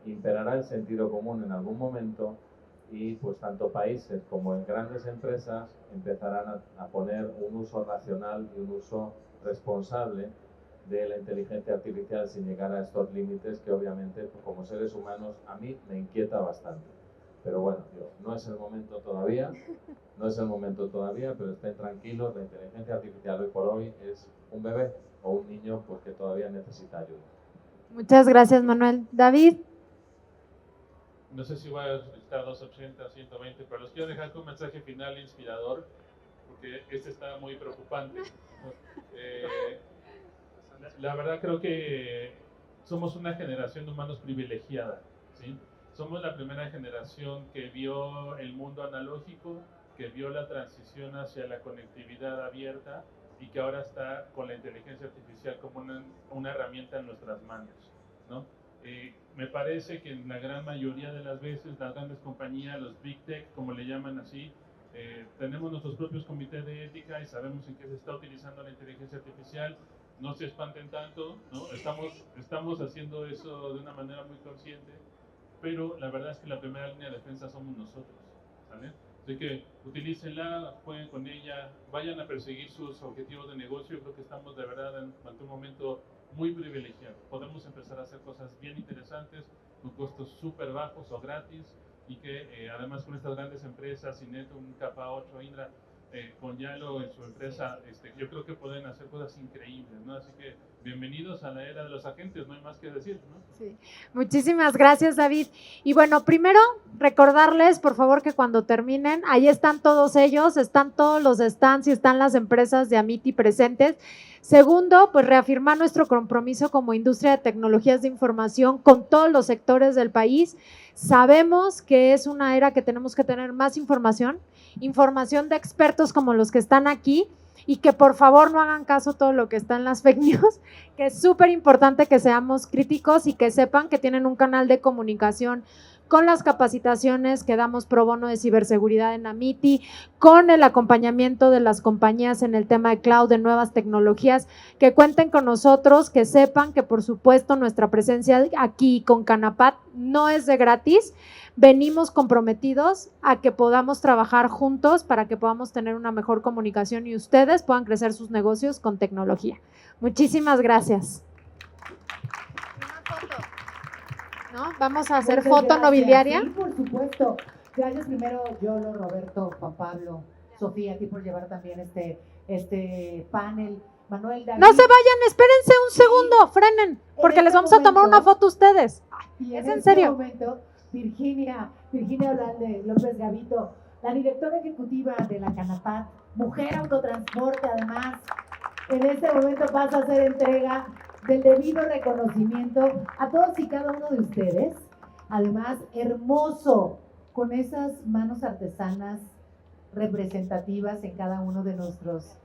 imperará el sentido común en algún momento, y pues tanto países como en grandes empresas empezarán a poner un uso racional y un uso responsable de la inteligencia artificial, sin llegar a estos límites que obviamente, pues, como seres humanos, a mí me inquieta bastante. Pero bueno, no es el momento todavía, pero estén tranquilos, la inteligencia artificial hoy por hoy es un bebé o un niño, pues, que todavía necesita ayuda. Muchas gracias, Manuel. David. No sé si voy a estar 280 o 120, pero les quiero dejar con un mensaje final inspirador, porque este está muy preocupante. La verdad, creo que somos una generación de humanos privilegiada, ¿sí? Somos la primera generación que vio el mundo analógico, que vio la transición hacia la conectividad abierta, y que ahora está con la inteligencia artificial como una herramienta en nuestras manos, ¿no? Me parece que en la gran mayoría de las veces las grandes compañías, los Big Tech, como le llaman así, tenemos nuestros propios comités de ética y sabemos en qué se está utilizando la inteligencia artificial. No se espanten tanto, ¿no? Estamos haciendo eso de una manera muy consciente, pero la verdad es que la primera línea de defensa somos nosotros, ¿sale? Así que utilícenla, jueguen con ella, vayan a perseguir sus objetivos de negocio. Yo creo que estamos de verdad ante un momento muy privilegiado. Podemos empezar a hacer cosas bien interesantes con costos súper bajos o gratis, y que además con estas grandes empresas, Inetum, K8, Indra, con Yalo en su empresa, yo creo que pueden hacer cosas increíbles, ¿no? Así que bienvenidos a la era de los agentes, no hay más que decir, ¿no? Sí. Muchísimas gracias, David. Y bueno, primero recordarles, por favor, que cuando terminen, ahí están todos ellos, están todos los stands y están las empresas de Amity presentes. Segundo, pues reafirmar nuestro compromiso como industria de tecnologías de información con todos los sectores del país. Sabemos que es una era que tenemos que tener más información de expertos como los que están aquí, y que por favor no hagan caso todo lo que está en las fake news, que es súper importante que seamos críticos y que sepan que tienen un canal de comunicación con las capacitaciones que damos pro bono de ciberseguridad en Amity, con el acompañamiento de las compañías en el tema de cloud, de nuevas tecnologías, que cuenten con nosotros, que sepan que por supuesto nuestra presencia aquí con Canapat no es de gratis. Venimos comprometidos a que podamos trabajar juntos para que podamos tener una mejor comunicación y ustedes puedan crecer sus negocios con tecnología. Muchísimas gracias. ¿No? Vamos a hacer Muchas foto gracias. nobiliaria. Sí, por supuesto. Gracias primero, Yolo, Roberto, Juan Pablo, Sofía, aquí por llevar también este panel. Manuel, David. No se vayan, espérense un segundo, frenen, porque les vamos a tomar una foto a ustedes. Y ¿Es en en este serio? momento, Virginia Olalde López Gavito, la directora ejecutiva de la Canapat, mujer autotransporte además, en este momento pasa a hacer entrega del debido reconocimiento a todos y cada uno de ustedes. Además, hermoso, con esas manos artesanas representativas en cada uno de nuestros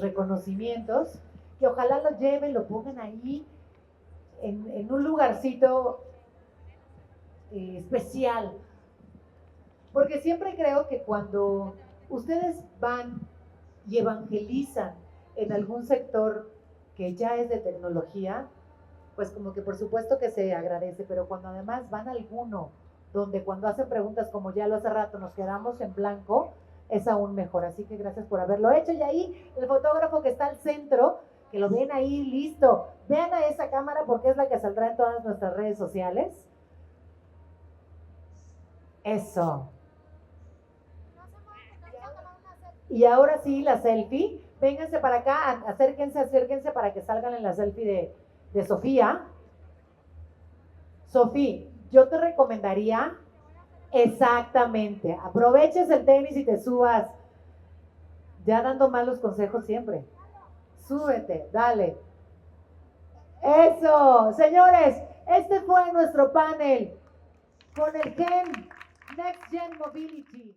reconocimientos, que ojalá lo lleven, lo pongan ahí en un lugarcito especial, porque siempre creo que cuando ustedes van y evangelizan en algún sector que ya es de tecnología, pues como que por supuesto que se agradece, pero cuando además van a alguno donde cuando hacen preguntas como ya lo hace rato nos quedamos en blanco, es aún mejor. Así que gracias por haberlo hecho. Y ahí el fotógrafo que está al centro, que lo ven ahí listo, vean a esa cámara porque es la que saldrá en todas nuestras redes sociales. Eso. Y ahora sí, la selfie. Vénganse para acá, acérquense para que salgan en la selfie de Sofía. Sofía, yo te recomendaría, exactamente, aproveches el tenis y te subas. Ya dando malos consejos siempre. Súbete, dale. Eso, señores, este fue nuestro panel con el GEM Next Gen Mobility.